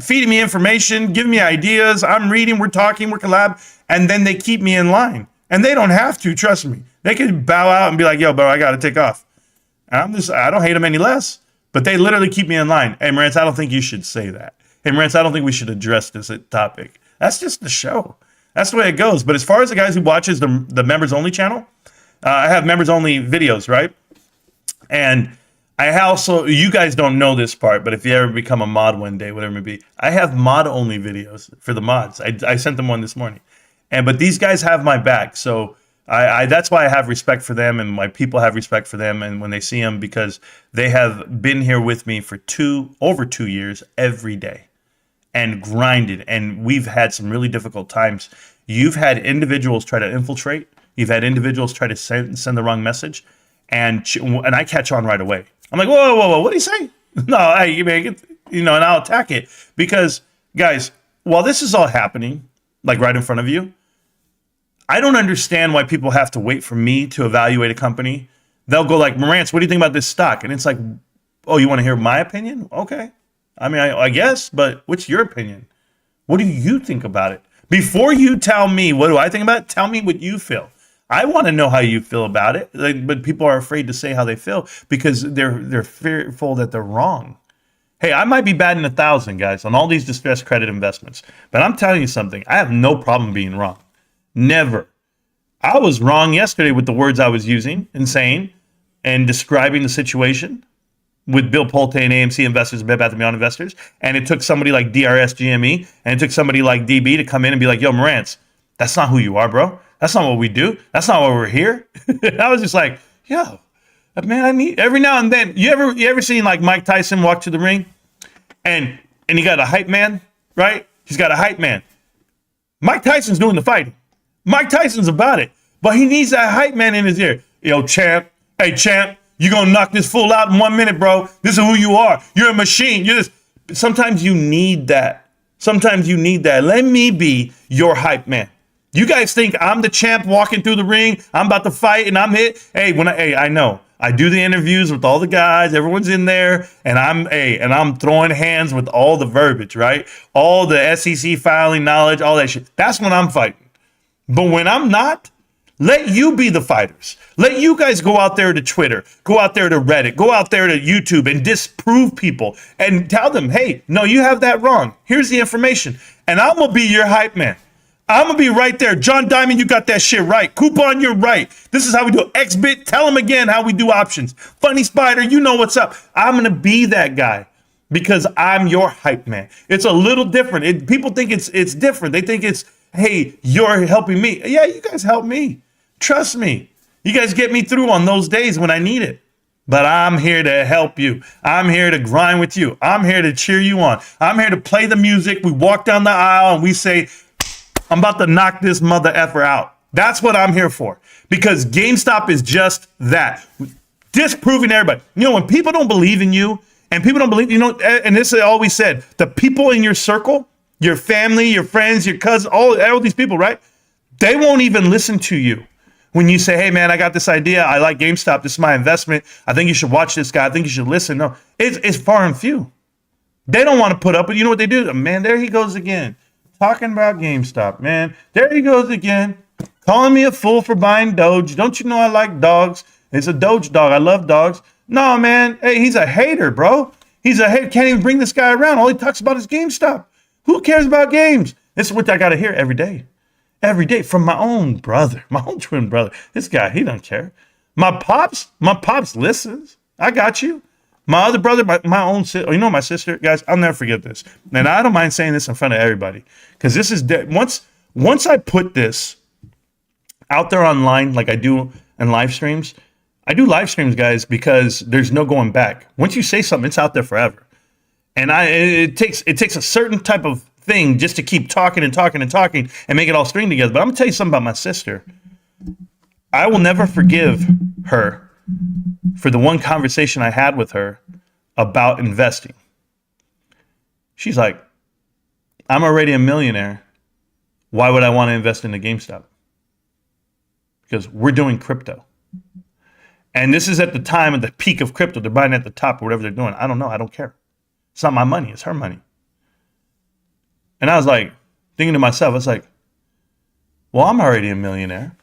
feeding me information, giving me ideas. I'm reading, we're talking, we're collab, and then they keep me in line. And they don't have to, trust me. They could bow out and be like, yo, bro, I got to take off. And I don't hate them any less, but they literally keep me in line. Hey, Marantz, I don't think you should say that. Hey, Marantz, I don't think we should address this topic. That's just the show. That's the way it goes. But as far as the guys who watches the members only channel, I have members only videos, right? And I also, you guys don't know this part, but if you ever become a mod one day, whatever it may be, I have mod only videos for the mods. I sent them one this morning. But these guys have my back. So that's why I have respect for them, and my people have respect for them. And when they see them, because they have been here with me for over 2 years every day and grinded. And we've had some really difficult times. You've had individuals try to infiltrate. You've had individuals try to send the wrong message. And I catch on right away. I'm like, whoa, what do you say? No, and I'll attack it. Because, guys, while this is all happening, like right in front of you, I don't understand why people have to wait for me to evaluate a company. They'll go like, Marantz, what do you think about this stock? And it's like, oh, you want to hear my opinion? Okay. I mean, I guess, but what's your opinion? What do you think about it? Before you tell me what do I think about it, tell me what you feel. I want to know how you feel about it, but people are afraid to say how they feel because they're fearful that they're wrong. Hey, I might be batting 1,000, guys, on all these distressed credit investments, but I'm telling you something. I have no problem being wrong. Never. I was wrong yesterday with the words I was using and saying and describing the situation with Bill Pulte and AMC investors and Bed Bath & Beyond investors, and it took somebody like DRS GME and it took somebody like DB to come in and be like, yo, Marantz, that's not who you are, bro. That's not what we do. That's not why we're here. I was just like, yo, man, I need every now and then. You ever seen like Mike Tyson walk to the ring and he got a hype man, right? He's got a hype man. Mike Tyson's doing the fighting. Mike Tyson's about it, but he needs that hype man in his ear. Yo, champ. Hey, champ, you're going to knock this fool out in 1 minute, bro. This is who you are. You're a machine. Sometimes you need that. Let me be your hype man. You guys think I'm the champ walking through the ring, I'm about to fight and I'm hit. Hey, I know. I do the interviews with all the guys, everyone's in there, and I'm throwing hands with all the verbiage, right? All the SEC filing knowledge, all that shit. That's when I'm fighting. But when I'm not, let you be the fighters. Let you guys go out there to Twitter, go out there to Reddit, go out there to YouTube and disprove people and tell them, hey, no, you have that wrong. Here's the information. and I'm going to be your hype man. I'm going to be right there. John Diamond, you got that shit right. Coupon, you're right. This is how we do it. XBit, tell them again how we do options. Funny Spider, you know what's up. I'm going to be that guy because I'm your hype man. It's a little different. People think it's different. They think it's, hey, you're helping me. Yeah, you guys help me. Trust me. You guys get me through on those days when I need it. But I'm here to help you. I'm here to grind with you. I'm here to cheer you on. I'm here to play the music. We walk down the aisle and we say, I'm about to knock this mother effer out. That's what I'm here for. Because GameStop is just that. Disproving everybody. You know, when people don't believe in you and people don't believe, you know, and this is always said, the people in your circle, your family, your friends, your cousins, all these people, right? They won't even listen to you. When you say, hey, man, I got this idea. I like GameStop. This is my investment. I think you should watch this guy. I think you should listen. No, it's far and few. They don't want to put up, but you know what they do? Man, there he goes again. Talking about GameStop, man. There he goes again. Calling me a fool for buying Doge. Don't you know I like dogs? It's a Doge dog. I love dogs. No, man. Hey, he's a hater, bro. He's a hater. Can't even bring this guy around. All he talks about is GameStop. Who cares about games? This is what I got to hear every day. Every day from my own brother, my own twin brother. This guy, he don't care. My pops listens. I got you. My other brother, my own sister, you know, my sister, guys, I'll never forget this. And I don't mind saying this in front of everybody because this is once I put this out there online, like I do in live streams. I do live streams, guys, because there's no going back. Once you say something, it's out there forever. And it takes a certain type of thing just to keep talking and make it all string together. But I'm gonna tell you something about my sister. I will never forgive her for the one conversation I had with her about investing. She's like, I'm already a millionaire. Why would I want to invest in a GameStop? Because we're doing crypto. And this is at the time of the peak of crypto. They're buying at the top or whatever they're doing. I don't know. I don't care. It's not my money. It's her money. And I was like, thinking to myself, I was like, well, I'm already a millionaire.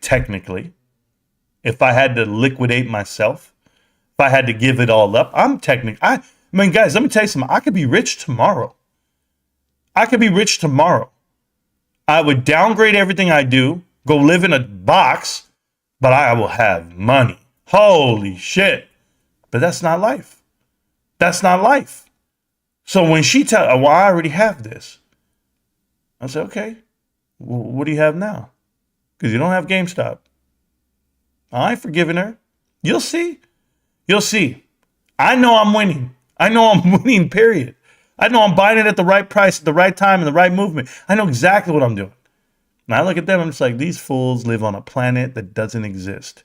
Technically. If I had to liquidate myself, if I had to give it all up, I mean, guys, let me tell you something. I could be rich tomorrow. I would downgrade everything I do, go live in a box, but I will have money. Holy shit. But that's not life. That's not life. So when she tells, well, I already have this. I said, okay, well, what do you have now? Because you don't have GameStop. I ain't forgiving her. You'll see. I know I'm winning. Period. I know I'm buying it at the right price, at the right time, and the right movement. I know exactly what I'm doing. And I look at them, I'm just like, these fools live on a planet that doesn't exist.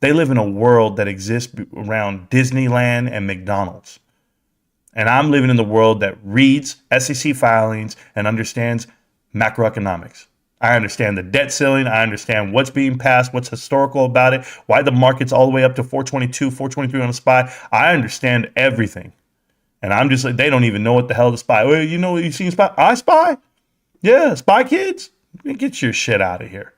They live in a world that exists around Disneyland and McDonald's. And I'm living in the world that reads SEC filings and understands macroeconomics. I understand the debt ceiling. I understand what's being passed, what's historical about it, why the market's all the way up to 422, 423 on the SPY. I understand everything. And I'm just like, they don't even know what the hell the SPY. Well, you know what you've seen SPY? I SPY? Yeah, SPY kids? Get your shit out of here.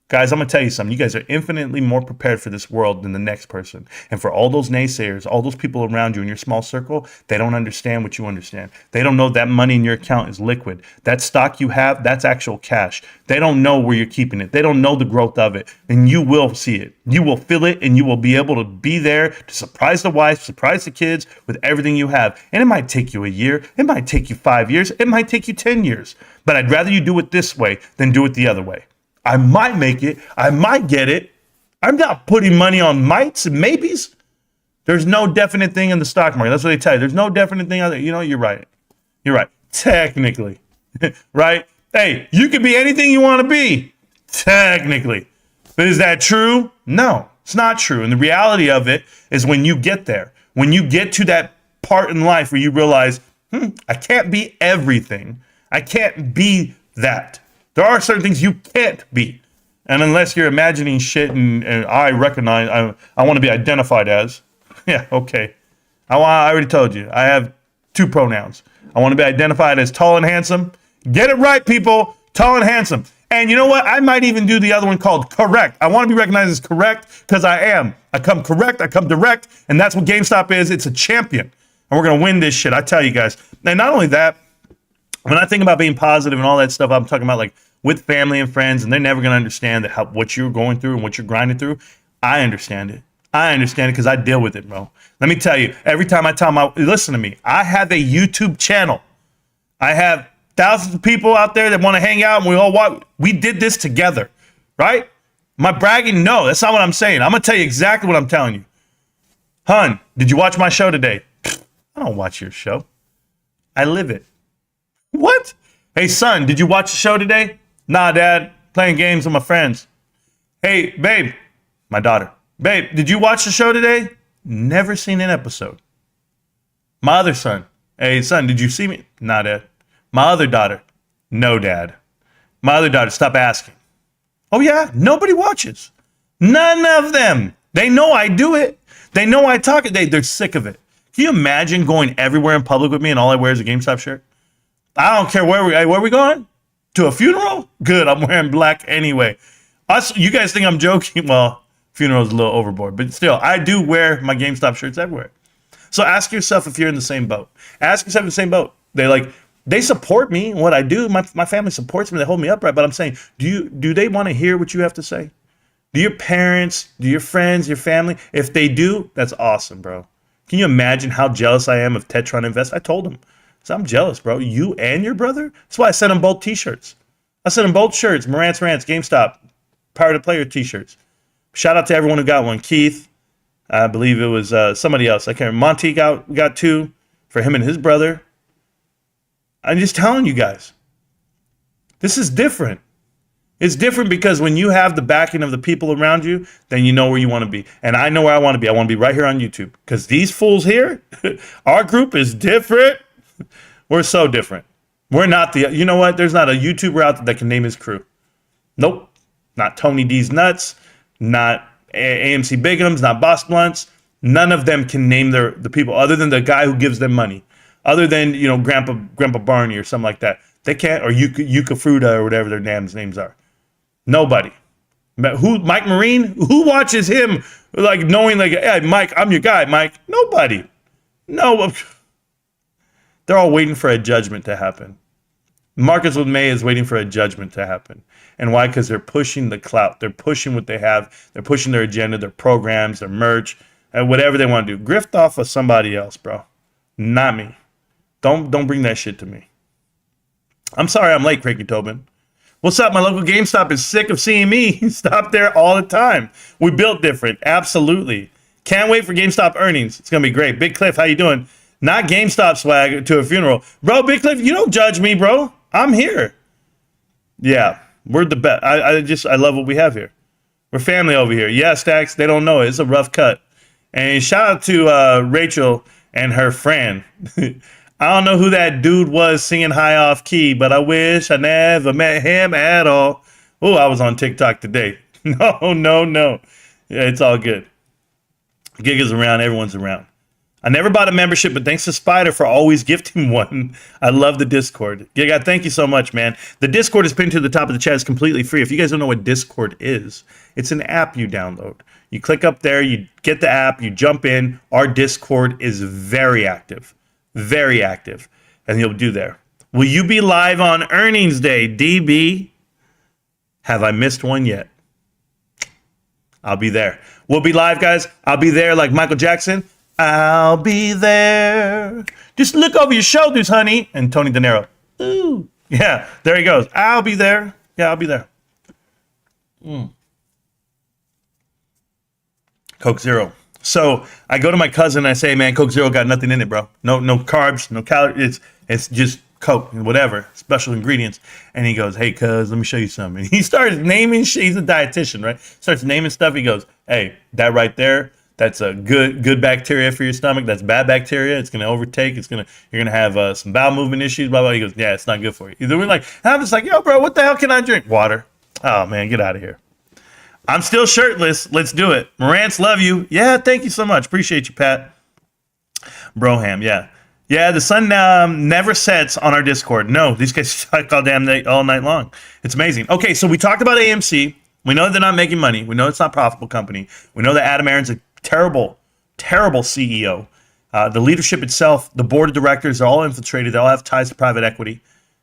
Guys, I'm going to tell you something. You guys are infinitely more prepared for this world than the next person. And for all those naysayers, all those people around you in your small circle, they don't understand what you understand. They don't know that money in your account is liquid. That stock you have, that's actual cash. They don't know where you're keeping it. They don't know the growth of it. And you will see it. You will feel it, and you will be able to be there to surprise the wife, surprise the kids with everything you have. And it might take you a year. It might take you 5 years. It might take you 10 years. But I'd rather you do it this way than do it the other way. I might make it. I might get it. I'm not putting money on mights and maybes. There's no definite thing in the stock market. That's what they tell you. There's no definite thing out there. You know, you're right. You're right. Technically. Right? Hey, you can be anything you want to be. Technically. But is that true? No, it's not true. And the reality of it is when you get there, when you get to that part in life where you realize, I can't be everything. I can't be that. There are certain things you can't be. And unless you're imagining shit and I recognize, I want to be identified as. Yeah, okay. I already told you. I have 2 pronouns. I want to be identified as tall and handsome. Get it right, people. Tall and handsome. And you know what? I might even do the other one called correct. I want to be recognized as correct because I am. I come correct. I come direct. And that's what GameStop is. It's a champion. And we're going to win this shit. I tell you guys. And not only that, when I think about being positive and all that stuff, I'm talking about like with family and friends, and they're never going to understand what you're going through and what you're grinding through. I understand it. I understand it because I deal with it, bro. Let me tell you, every time I tell listen to me, I have a YouTube channel. I have thousands of people out there that want to hang out, and we all watch. We did this together, right? Am I bragging? No, that's not what I'm saying. I'm going to tell you exactly what I'm telling you. Hun, did you watch my show today? I don't watch your show. I live it. What? Hey, son, did you watch the show today? Nah, Dad, playing games with my friends. Hey, babe, my daughter. Babe, did you watch the show today? Never seen an episode. My other son. Hey, son, did you see me? Nah, Dad. My other daughter. No, Dad. My other daughter, stop asking. Oh, yeah? Nobody watches. None of them. They know I do it. They know I talk it. They're sick of it. Can you imagine going everywhere in public with me and all I wear is a GameStop shirt? I don't care where we going? To a funeral? Good, I'm wearing black anyway. You guys think I'm joking? Well, funeral's a little overboard, but still, I do wear my GameStop shirts everywhere. So ask yourself if you're in the same boat. Ask yourself in the same boat. They support me in what I do. My family supports me. They hold me upright. But I'm saying, do they want to hear what you have to say? Do your parents, do your friends, your family? If they do, that's awesome, bro. Can you imagine how jealous I am of Ted trying to invest? I told him. So I'm jealous, bro. You and your brother? That's why I sent him both t-shirts. I sent him both shirts. Marantz Rantz, GameStop, Power to Player t-shirts. Shout out to everyone who got one. Keith, I believe it was somebody else. I can't remember. Monty got two for him and his brother. I'm just telling you guys. This is different. It's different because when you have the backing of the people around you, then you know where you want to be. And I know where I want to be. I want to be right here on YouTube. Because these fools here, our group is different. We're so different. We're not you know what? There's not a YouTuber out there that can name his crew. Nope. Not Tony D's Nuts. Not AMC Bigums. Not Boss Blunts. None of them can name the people other than the guy who gives them money. Other than, Grandpa Barney or something like that. They can't, or Yuka Fruta or whatever their names are. Nobody. Mike Marine? Who watches him knowing hey, Mike, I'm your guy, Mike? Nobody. No. They're all waiting for a judgment to happen. Marcus with May is waiting for a judgment to happen. And why? Because they're pushing the clout. They're pushing what they have. They're pushing their agenda, their programs, their merch, and whatever they want to do. Grift off of somebody else, bro. Not me. Don't bring that shit to me. I'm sorry I'm late, Cranky Tobin. What's up? My local GameStop is sick of seeing me stop there all the time. We built different. Absolutely. Can't wait for GameStop earnings. It's going to be great. Big Cliff, how you doing? Not GameStop swag to a funeral. Bro, Big Cliff, you don't judge me, bro. I'm here. Yeah, we're the best. I love what we have here. We're family over here. Yeah, Stacks, they don't know it. It's a rough cut. And shout out to Rachel and her friend. I don't know who that dude was singing high off key, but I wish I never met him at all. Oh, I was on TikTok today. No. Yeah, it's all good. Gig is around. Everyone's around. I never bought a membership, but thanks to Spider for always gifting one. I love the Discord. Giga, thank you so much, man. The Discord is pinned to the top of the chat. It's completely free. If you guys don't know what Discord is, it's an app you download. You click up there, you get the app, you jump in. Our Discord is very active. Very active. And you'll do there. Will you be live on earnings day, DB? Have I missed one yet? I'll be there. We'll be live, guys. I'll be there like Michael Jackson. I'll be there. Just look over your shoulders, honey. And Tony De Niro. Ooh. Yeah, there he goes. I'll be there. Yeah, I'll be there. Coke Zero. So I go to my cousin and I say, man, Coke Zero got nothing in it, bro. No carbs, no calories. It's just Coke and whatever, special ingredients. And he goes, hey, cuz, let me show you something. And he starts naming shit. He's a dietitian, right? Starts naming stuff. He goes, hey, that right there, that's a good bacteria for your stomach. That's bad bacteria. It's going to overtake. You're going to have some bowel movement issues, blah, blah. He goes, yeah, it's not good for you. We're like, and I'm just like, yo, bro, what the hell can I drink? Water. Oh, man, get out of here. I'm still shirtless. Let's do it. Marantz, love you. Yeah, thank you so much. Appreciate you, Pat. Broham, yeah. Yeah, the sun never sets on our Discord. No, these guys talk all night long. It's amazing. Okay, so we talked about AMC. We know they're not making money. We know it's not a profitable company. We know that Adam Aron's a terrible, terrible CEO. The leadership itself, the board of directors, are all infiltrated. They all have ties to private equity.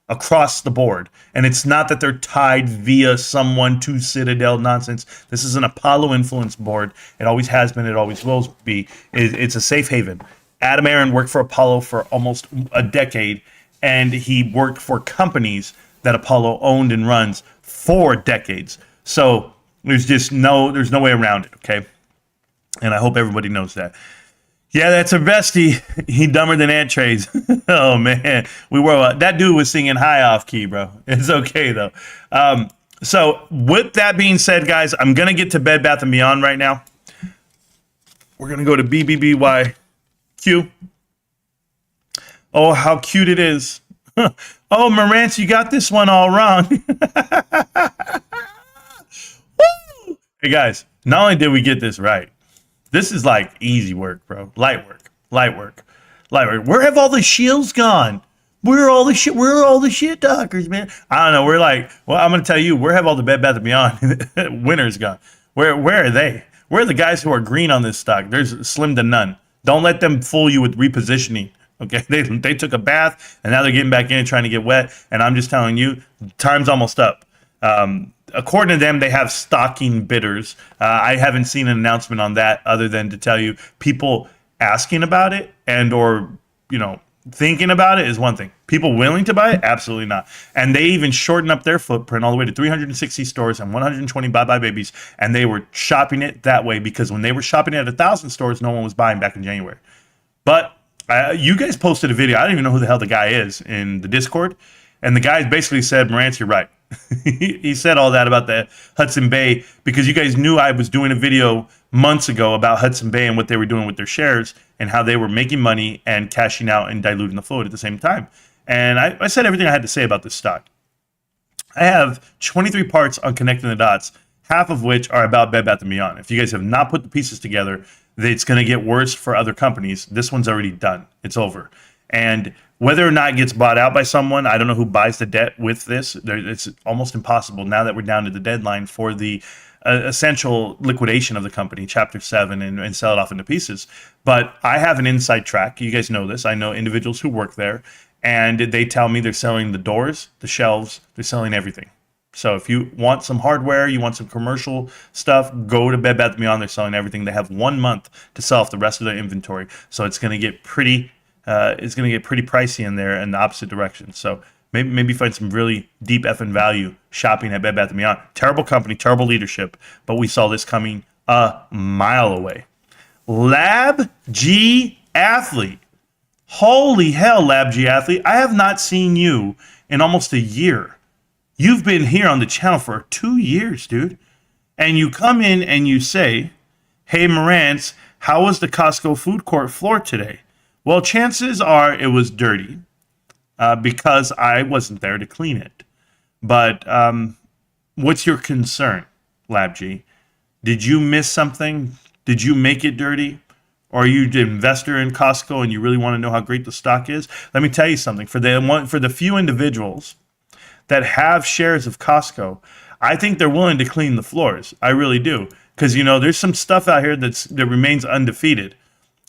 across the board. And it's not that they're tied via someone to Citadel nonsense. This is an Apollo influence board. It always has been. It always will be. It's a safe haven. Adam Aaron worked for Apollo for almost a decade, and he worked for companies that Apollo owned and runs for decades. So there's no way around it, okay? And I hope everybody knows that. Yeah, that's a bestie. He dumber than ant trays. Oh man, that dude was singing high off key, bro. It's okay though. So with that being said, guys, I'm gonna get to Bed Bath & Beyond right now. We're gonna go to BBBYQ. Oh, how cute it is. Oh, Marantz, you got this one all wrong. Woo! Hey guys, not only did we get this right, this is like easy work, bro. Light work. Where have all the shields gone? Where are all the shit talkers, man? I don't know. We're like, well, I'm gonna tell you, where have all the Bed Bath & Beyond winners gone? Where are they? Where are the guys who are green on this stock? There's slim to none. Don't let them fool you with repositioning. Okay, they took a bath and now they're getting back in and trying to get wet. And I'm just telling you, time's almost up. According to them, they have stocking bidders. I haven't seen an announcement on that other than to tell you people asking about it and or, thinking about it is one thing. People willing to buy it? Absolutely not. And they even shortened up their footprint all the way to 360 stores and 120 bye-bye babies. And they were shopping it that way because when they were shopping at 1,000 stores, no one was buying back in January. But you guys posted a video. I don't even know who the hell the guy is in the Discord. And the guy basically said, Marantz, you're right. He said all that about the Hudson Bay because you guys knew I was doing a video months ago about Hudson Bay and what they were doing with their shares and how they were making money and cashing out and diluting the float at the same time. And I said everything I had to say about this stock. I have 23 parts on connecting the dots, half of which are about Bed Bath & Beyond. If you guys have not put the pieces together, it's going to get worse for other companies. This one's already done. It's over. And whether or not it gets bought out by someone, I don't know who buys the debt with this. It's almost impossible now that we're down to the deadline for the essential liquidation of the company, Chapter 7, and sell it off into pieces. But I have an inside track. You guys know this. I know individuals who work there, and they tell me they're selling the doors, the shelves, they're selling everything. So if you want some hardware, you want some commercial stuff, go to Bed Bath & Beyond. They're selling everything. They have 1 month to sell off the rest of their inventory. So it's going to get pretty pricey in there in the opposite direction. So maybe find some really deep effing value shopping at Bed Bath & Beyond. Terrible company, terrible leadership, but we saw this coming a mile away. Lab G Athlete. Holy hell, Lab G Athlete. I have not seen you in almost a year. You've been here on the channel for 2 years, dude. And you come in and you say, hey, Marantz, how was the Costco food court floor today? Well, chances are it was dirty because I wasn't there to clean it. But what's your concern, Lab G? Did you miss something? Did you make it dirty? Or are you the investor in Costco and you really want to know how great the stock is? Let me tell you something. For the few individuals that have shares of Costco, I think they're willing to clean the floors. I really do. Because, there's some stuff out here that remains undefeated.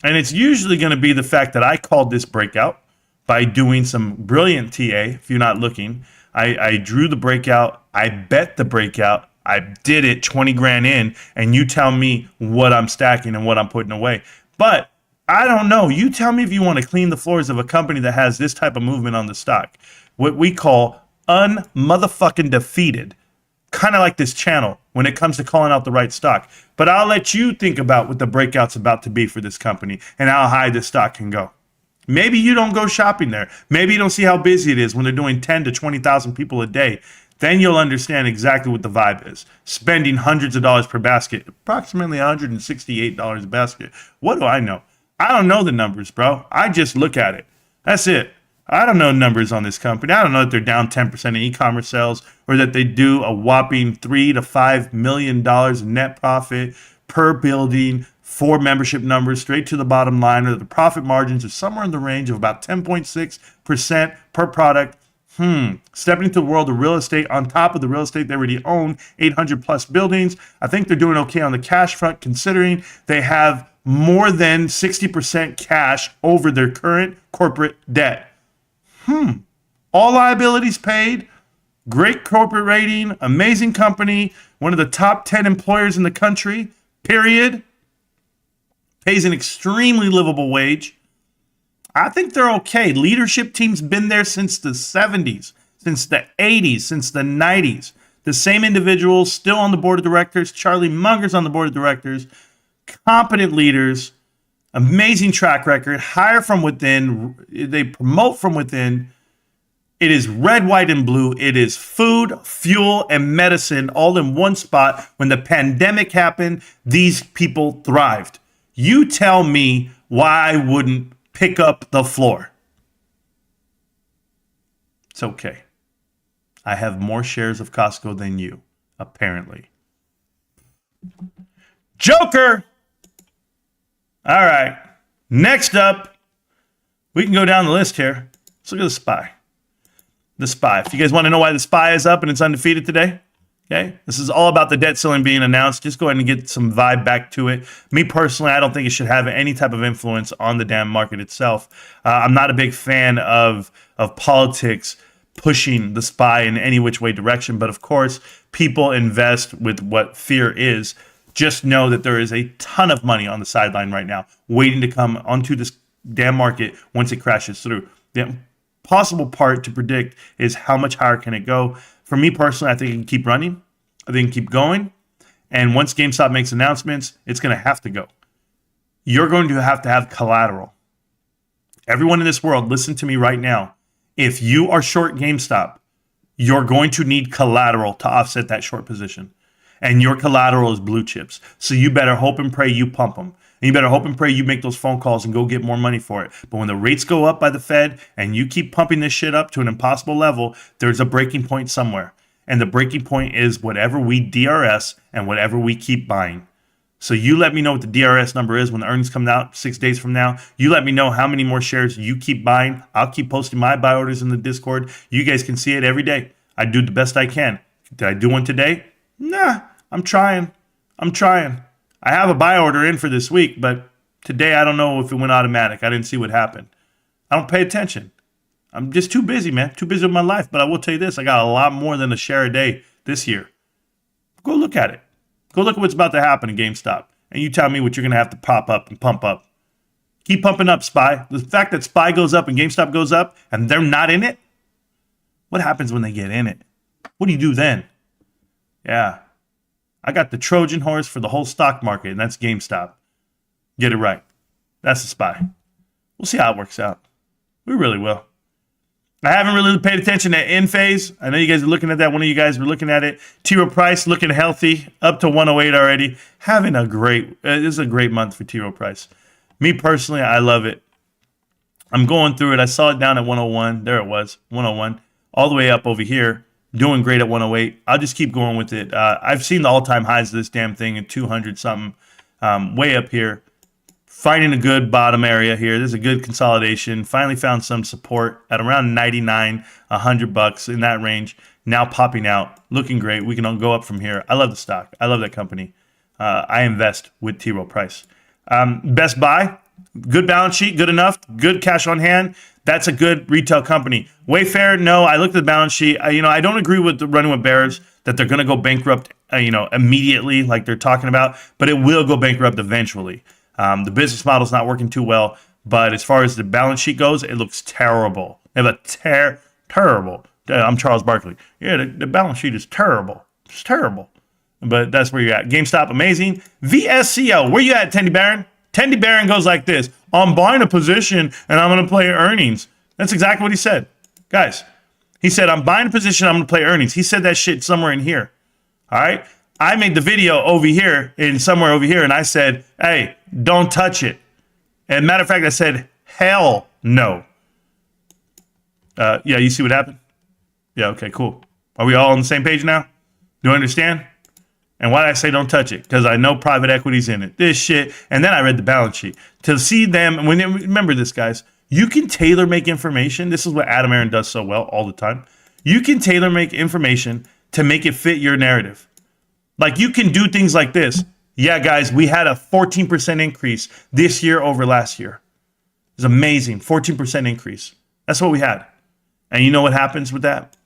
And it's usually going to be the fact that I called this breakout by doing some brilliant TA. If you're not looking, I drew the breakout. I bet the breakout. I did it 20 grand in. And you tell me what I'm stacking and what I'm putting away. But I don't know. You tell me if you want to clean the floors of a company that has this type of movement on the stock. What we call unmotherfucking defeated. Kind of like this channel when it comes to calling out the right stock. But I'll let you think about what the breakout's about to be for this company and how high this stock can go. Maybe you don't go shopping there. Maybe you don't see how busy it is when they're doing 10 to 20,000 people a day. Then you'll understand exactly what the vibe is. Spending hundreds of dollars per basket, approximately $168 a basket. What do I know? I don't know the numbers, bro. I just look at it. That's it. I don't know numbers on this company. I don't know that they're down 10% in e-commerce sales or that they do a whopping $3 to $5 million in net profit per building, 4 membership numbers straight to the bottom line, or that the profit margins are somewhere in the range of about 10.6% per product. Stepping into the world of real estate on top of the real estate they already own, 800 plus buildings. I think they're doing okay on the cash front considering they have more than 60% cash over their current corporate debt. All liabilities paid. Great corporate rating. Amazing company. One of the top 10 employers in the country. Period. Pays an extremely livable wage. I think they're okay. Leadership team's been there since the 70s, since the 80s, since the 90s. The same individuals still on the board of directors. Charlie Munger's on the board of directors. Competent leaders. Amazing track record. Hire from within. They promote from within. It is red, white, and blue. It is food, fuel, and medicine all in one spot. When the pandemic happened, these people thrived. You tell me why I wouldn't pick up the floor. It's okay. I have more shares of Costco than you, apparently. Joker! All right. Next up, we can go down the list here. Let's look at the SPY. The SPY. If you guys want to know why the SPY is up and it's undefeated today, okay? This is all about the debt ceiling being announced. Just go ahead and get some vibe back to it. Me personally, I don't think it should have any type of influence on the damn market itself. I'm not a big fan of politics pushing the SPY in any which way direction. But of course, people invest with what fear is. Just know that there is a ton of money on the sideline right now waiting to come onto this damn market once it crashes through. The possible part to predict is how much higher can it go. For me personally, I think it can keep running. I think it can keep going. And once GameStop makes announcements, it's going to have to go. You're going to have collateral. Everyone in this world, listen to me right now. If you are short GameStop, you're going to need collateral to offset that short position. And your collateral is blue chips. So you better hope and pray you pump them. And you better hope and pray you make those phone calls and go get more money for it. But when the rates go up by the Fed and you keep pumping this shit up to an impossible level, there's a breaking point somewhere. And the breaking point is whatever we DRS and whatever we keep buying. So you let me know what the DRS number is when the earnings come out 6 days from now. You let me know how many more shares you keep buying. I'll keep posting my buy orders in the Discord. You guys can see it every day. I do the best I can. Did I do one today? Nah, I'm trying. I have a buy order in for this week, but today I don't know if it went automatic. I didn't see what happened. I don't pay attention. I'm just too busy, man. Too busy with my life. But I will tell you this. I got a lot more than a share a day this year. Go look at it. Go look at what's about to happen in GameStop. And you tell me what you're going to have to pop up and pump up. Keep pumping up, SPY. The fact that SPY goes up and GameStop goes up and they're not in it, what happens when they get in it? What do you do then? Yeah. I got the Trojan horse for the whole stock market, and that's GameStop. Get it right. That's the SPY. We'll see how it works out. We really will. I haven't really paid attention to in phase. I know you guys are looking at that. One of you guys were looking at it. T. Rowe Price looking healthy, up to 108 already. Having a great, this is a great month for T. Rowe Price. Me personally, I love it. I'm going through it. I saw it down at 101. There it was, 101. All the way up over here. Doing great at 108. I'll just keep going with it. I've seen the all-time highs of this damn thing at 200-something. Way up here. Finding a good bottom area here. There's a good consolidation. Finally found some support at around 99, $100 in that range. Now popping out. Looking great. We can all go up from here. I love the stock. I love that company. I invest with T. Rowe Price. Best Buy. Good balance sheet. Good enough. Good cash on hand. That's a good retail company. Wayfair, no. I looked at the balance sheet. I don't agree with the running with bears that they're going to go bankrupt, immediately like they're talking about. But it will go bankrupt eventually. The business model's not working too well. But as far as the balance sheet goes, it looks terrible. They have a terrible. I'm Charles Barkley. Yeah, the balance sheet is terrible. It's terrible. But that's where you're at. GameStop, amazing. VSCO, where you at, Tendy Baron? Tendy Baron goes like this. I'm buying a position and I'm going to play earnings. That's exactly what he said. Guys, he said, I'm buying a position, I'm going to play earnings. He said that shit somewhere in here. All right? I made the video over here and somewhere over here, and I said, hey, don't touch it. And matter of fact, I said, hell no. Yeah, you see what happened? Yeah, okay, cool. Are we all on the same page now? Do you understand? And why did I say don't touch it? Because I know private equity's in it. This shit. And then I read the balance sheet. To see them, remember this, guys. You can tailor make information. This is what Adam Aaron does so well all the time. You can tailor make information to make it fit your narrative. Like you can do things like this. Yeah, guys, we had a 14% increase this year over last year. It's amazing. 14% increase. That's what we had. And you know what happens with that?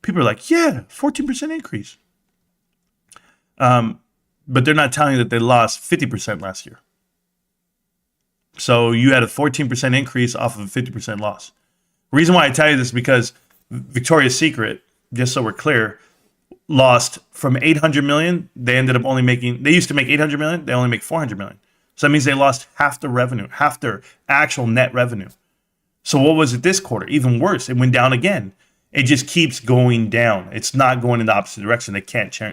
People are like, yeah, 14% increase. But they're not telling you that they lost 50% last year. So you had a 14% increase off of a 50% loss. The reason why I tell you this is because Victoria's Secret, just so we're clear, lost from 800 million. They ended up only making, they used to make 800 million. They only make 400 million. So that means they lost half the revenue, half their actual net revenue. So what was it this quarter? Even worse, it went down again. It just keeps going down. It's not going in the opposite direction. They can't churn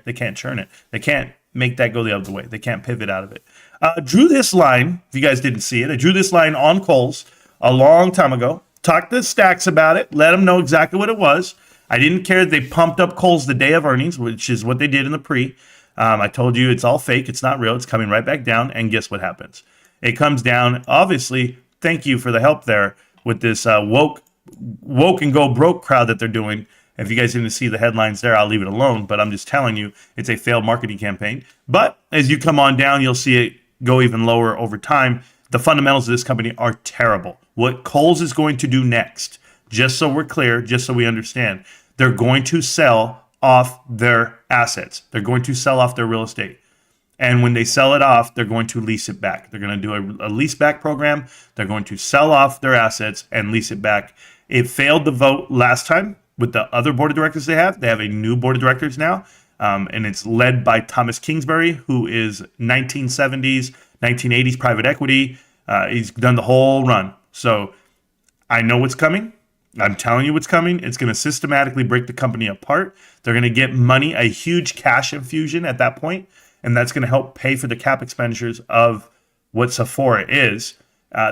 it. They can't make that go the other way. They can't pivot out of it. Drew this line, if you guys didn't see it, I drew this line on Kohl's a long time ago. Talked to Stacks about it, let them know exactly what it was. I didn't care that they pumped up Kohl's the day of earnings, which is what they did in the pre. I told you it's all fake. It's not real. It's coming right back down. And guess what happens? It comes down. Obviously, thank you for the help there with this woke and go broke crowd that they're doing. If you guys didn't see the headlines there, I'll leave it alone. But I'm just telling you, it's a failed marketing campaign. But as you come on down, you'll see it go even lower over time. The fundamentals of this company are terrible. What Kohl's is going to do next, just so we're clear, just so we understand, they're going to sell off their assets. They're going to sell off their real estate. And when they sell it off, they're going to lease it back. They're going to do a lease back program. They're going to sell off their assets and lease it back. It failed the vote last time with the other board of directors they have. They have a new board of directors now, and it's led by Thomas Kingsbury, who is 1970s, 1980s private equity. He's done the whole run. So I know what's coming. I'm telling you what's coming. It's going to systematically break the company apart. They're going to get money, a huge cash infusion at that point, and that's going to help pay for the cap expenditures of what Sephora is.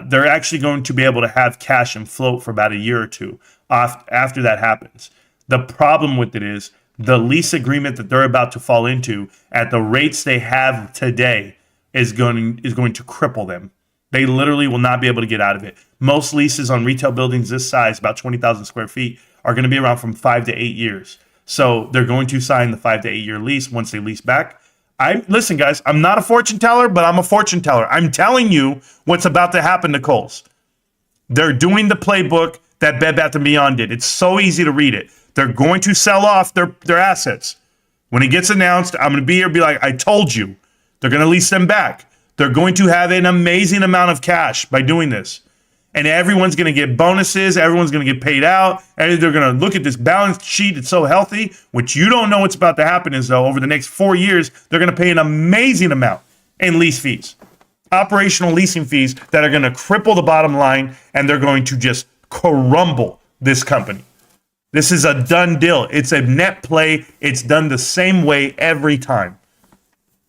They're actually going to be able to have cash and float for about a year or two after that happens. The problem with it is the lease agreement that they're about to fall into at the rates they have today is going to cripple them. They literally will not be able to get out of it. Most leases on retail buildings this size, about 20,000 square feet, are going to be around from 5 to 8 years. So they're going to sign the 5 to 8 year lease once they lease back. Listen, guys, I'm not a fortune teller, but I'm a fortune teller. I'm telling you what's about to happen to Kohl's. They're doing the playbook that Bed Bath & Beyond did. It's so easy to read it. They're going to sell off their assets. When it gets announced, I'm going to be here and be like, I told you. They're going to lease them back. They're going to have an amazing amount of cash by doing this. And everyone's going to get bonuses. Everyone's going to get paid out. And they're going to look at this balance sheet. It's so healthy. What you don't know what's about to happen is, though, over the next 4 years, they're going to pay an amazing amount in lease fees. Operational leasing fees that are going to cripple the bottom line. And they're going to just crumble this company. This is a done deal. It's a net play. It's done the same way every time.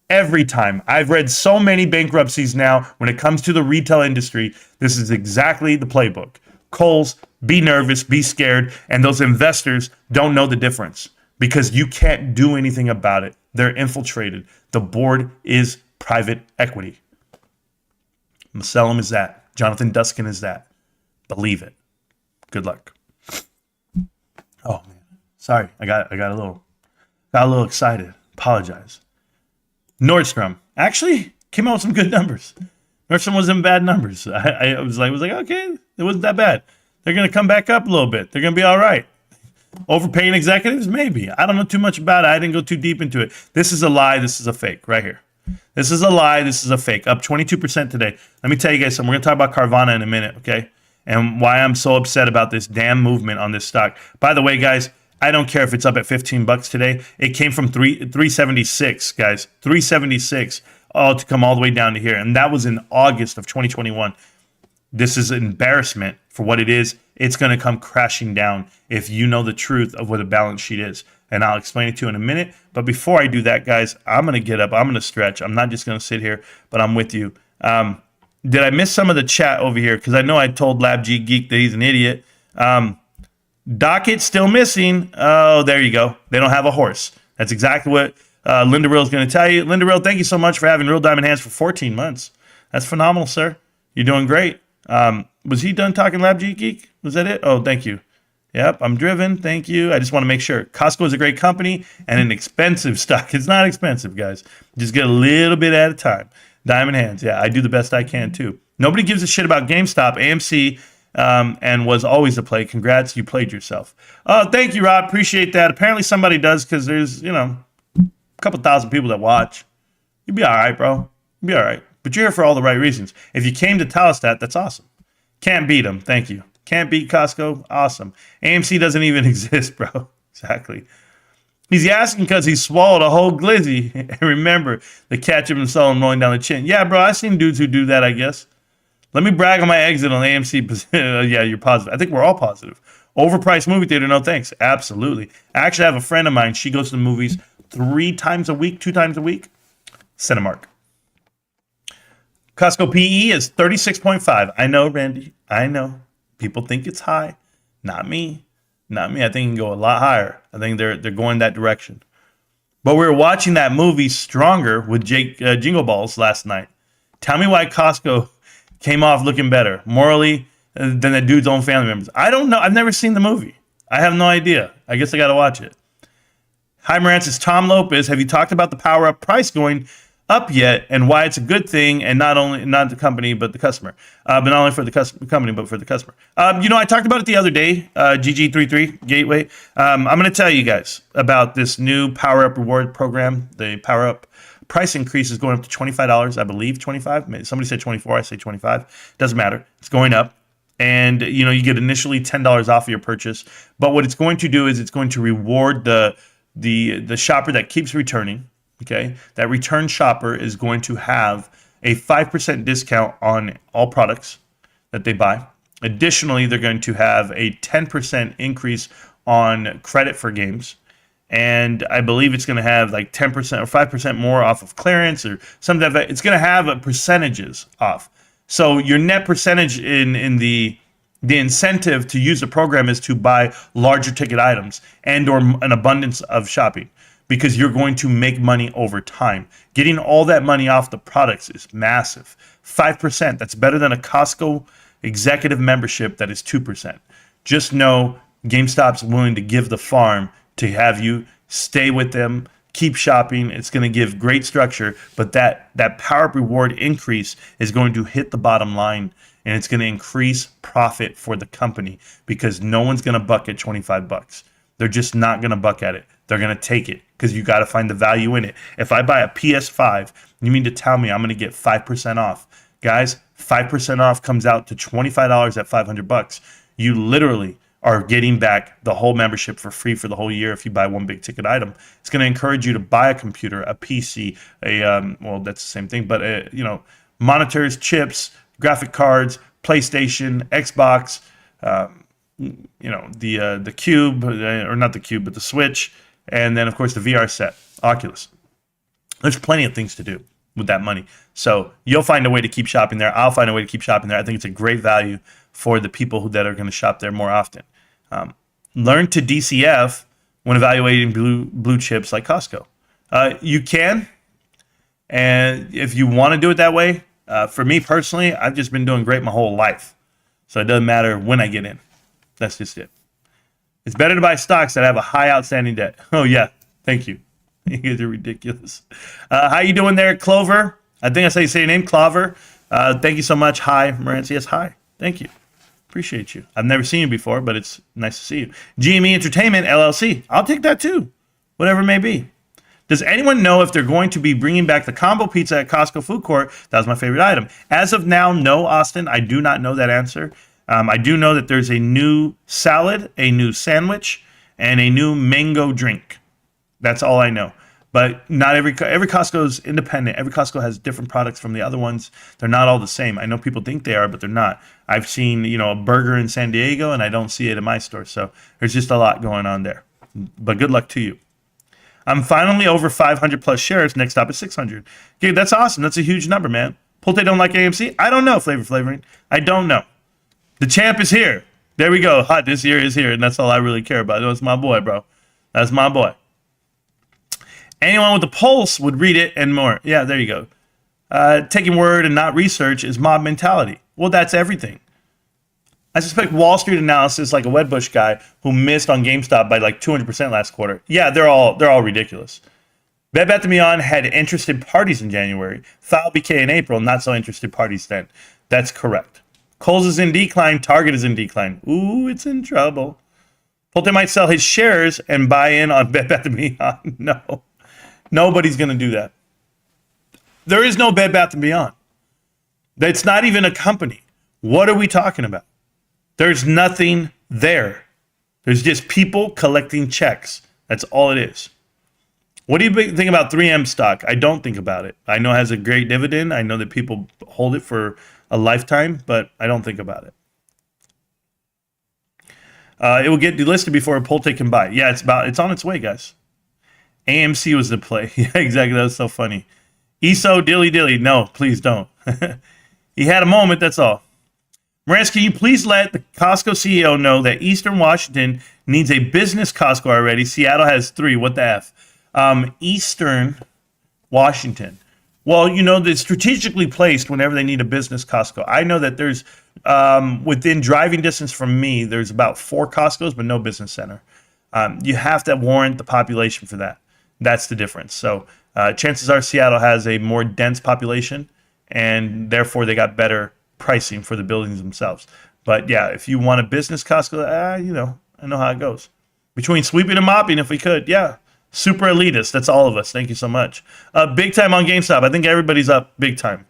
Every time. I've read so many bankruptcies now when it comes to the retail industry. This is exactly the playbook. Kohl's, be nervous, be scared, and those investors don't know the difference because you can't do anything about it. They're infiltrated. The board is private equity. Musellum is that. Jonathan Duskin is that. Believe it. Good luck. Oh man, sorry. I got a little excited. Apologize. Nordstrom actually came out with some good numbers. Nordstrom wasn't bad numbers. I was like, okay, it wasn't that bad. They're going to come back up a little bit. They're going to be all right. Overpaying executives? Maybe. I don't know too much about it. I didn't go too deep into it. This is a lie. This is a fake right here. This is a lie. This is a fake. Up 22% today. Let me tell you guys something. We're going to talk about Carvana in a minute, okay? And why I'm so upset about this damn movement on this stock. By the way, guys, I don't care if it's up at $15 today. It came from 376, guys. 376 to come all the way down to here. And that was in August of 2021. This is an embarrassment for what it is. It's going to come crashing down if you know the truth of what a balance sheet is. And I'll explain it to you in a minute. But before I do that, guys, I'm going to get up. I'm going to stretch. I'm not just going to sit here, but I'm with you. Did I miss some of the chat over here? Because I know I told Lab G Geek that he's an idiot. Docket still missing. Oh, there you go. They don't have a horse. That's exactly what Linda Real is going to tell you. Linda Real, thank you so much for having Real Diamond Hands for 14 months. That's phenomenal, sir. You're doing great. Was he done talking Lab G Geek? Was that it? Oh, thank you. Yep, I'm driven. Thank you. I just want to make sure. Costco is a great company and an expensive stock. It's not expensive, guys. Just get a little bit at a time. Diamond Hands. Yeah, I do the best I can, too. Nobody gives a shit about GameStop. AMC and was always a play. Congrats, you played yourself. Oh, thank you, Rob. Appreciate that. Apparently somebody does because there's, a couple thousand people that watch. You'll be all right, bro. You'll be all right. But you're here for all the right reasons. If you came to Telos that's awesome. Can't beat them. Thank you. Can't beat Costco. Awesome. AMC doesn't even exist, bro. Exactly. He's asking because he swallowed a whole glizzy. And remember, the ketchup and salt rolling down the chin. Yeah, bro, I've seen dudes who do that, I guess. Let me brag on my exit on AMC. Yeah, you're positive. I think we're all positive. Overpriced movie theater, no thanks. Absolutely. I actually have a friend of mine. She goes to the movies 2 times a week. Cinemark. Costco PE is 36.5. I know, Randy. I know. People think it's high. Not me. Not me. I think it can go a lot higher. I think they're going that direction. But we were watching that movie Stronger with Jake Jingle Balls last night. Tell me why Costco came off looking better morally than the dude's own family members. I don't know. I've never seen the movie. I have no idea. I guess I got to watch it. Hi, Marantz. It's Tom Lopez. Have you talked about the power up price going up yet and why it's a good thing and not the company, but the customer, but not only for the company, but for the customer. I talked about it the other day, GG33 Gateway. I'm going to tell you guys about this new Power Up reward program. The Power Up price increase is going up to $25, I believe 25. Somebody said 24, I say 25. Doesn't matter. It's going up. And, you get initially $10 off of your purchase. But what it's going to do is it's going to reward the shopper that keeps returning. Okay, that return shopper is going to have a 5% discount on all products that they buy. Additionally, they're going to have a 10% increase on credit for games. And I believe it's going to have like 10% or 5% more off of clearance or something like that. It's going to have a percentages off. So your net percentage in the incentive to use the program is to buy larger ticket items and or an abundance of shopping, because you're going to make money over time. Getting all that money off the products is massive. 5%, that's better than a Costco executive membership that is 2%. Just know GameStop's willing to give the farm to have you stay with them, keep shopping. It's going to give great structure, but that power up reward increase is going to hit the bottom line, and it's going to increase profit for the company because no one's going to buck at $25. They're just not going to buck at it. They're going to take it because you got to find the value in it. If I buy a PS5, you mean to tell me I'm going to get 5% off? Guys, 5% off comes out to $25 at $500. You literally are getting back the whole membership for free for the whole year if you buy one big ticket item. It's going to encourage you to buy a computer, a PC, that's the same thing, but monitors, chips, graphic cards, PlayStation, Xbox, the Cube, or not the Cube, but the Switch, and then, of course, the VR set, Oculus. There's plenty of things to do with that money. So you'll find a way to keep shopping there. I'll find a way to keep shopping there. I think it's a great value for the people that are going to shop there more often. Learn to DCF when evaluating blue chips like Costco. You can, and if you want to do it that way, for me personally, I've just been doing great my whole life. So it doesn't matter when I get in. That's just it. It's better to buy stocks that have a high outstanding debt. Oh, yeah. Thank you. You guys are ridiculous. How you doing there, Clover? I think that's how you say your name, Clover. Thank you so much. Hi, Marantz. Yes, hi. Thank you. Appreciate you. I've never seen you before, but it's nice to see you. GME Entertainment, LLC. I'll take that too. Whatever it may be. Does anyone know if they're going to be bringing back the combo pizza at Costco Food Court? That was my favorite item. As of now, no, Austin. I do not know that answer. I do know that there's a new salad, a new sandwich, and a new mango drink. That's all I know. But not every Costco is independent. Every Costco has different products from the other ones. They're not all the same. I know people think they are, but they're not. I've seen, a burger in San Diego, and I don't see it in my store. So there's just a lot going on there. But good luck to you. I'm finally over 500 plus shares. Next stop is 600. Okay, that's awesome. That's a huge number, man. Pulte don't like AMC? I don't know, flavoring. I don't know. The champ is here. There we go. Hot this year is here, and that's all I really care about. That's my boy, bro. That's my boy. Anyone with a pulse would read it and more. Yeah, there you go. Taking word and not research is mob mentality. Well, that's everything. I suspect Wall Street analysis, like a Wedbush guy who missed on GameStop by like 200% last quarter. Yeah, they're all ridiculous. Bed Bath & Beyond had interested parties in January. Foul BK in April, not so interested parties then. That's correct. Kohl's is in decline. Target is in decline. Ooh, it's in trouble. Pulte might sell his shares and buy in on Bed Bath & Beyond. No. Nobody's going to do that. There is no Bed Bath & Beyond. It's not even a company. What are we talking about? There's nothing there. There's just people collecting checks. That's all it is. What do you think about 3M stock? I don't think about it. I know it has a great dividend. I know that people hold it for a lifetime, but I don't think about it. It will get delisted before Pulte can buy. Yeah, it's on its way, guys. AMC was the play. Yeah, exactly. That was so funny. ESO, dilly. No, please don't. He had a moment, that's all. Marantz, can you please let the Costco CEO know that Eastern Washington needs a business Costco already? Seattle has 3. What the F? Eastern Washington. Well, they're strategically placed whenever they need a business Costco. I know that there's, within driving distance from me, there's about 4 Costcos, but no business center. You have to warrant the population for that. That's the difference. So chances are Seattle has a more dense population, and therefore they got better pricing for the buildings themselves. But yeah, if you want a business Costco, I know how it goes. Between sweeping and mopping, if we could, yeah. Super elitist. That's all of us. Thank you so much. Big time on GameStop. I think everybody's up big time.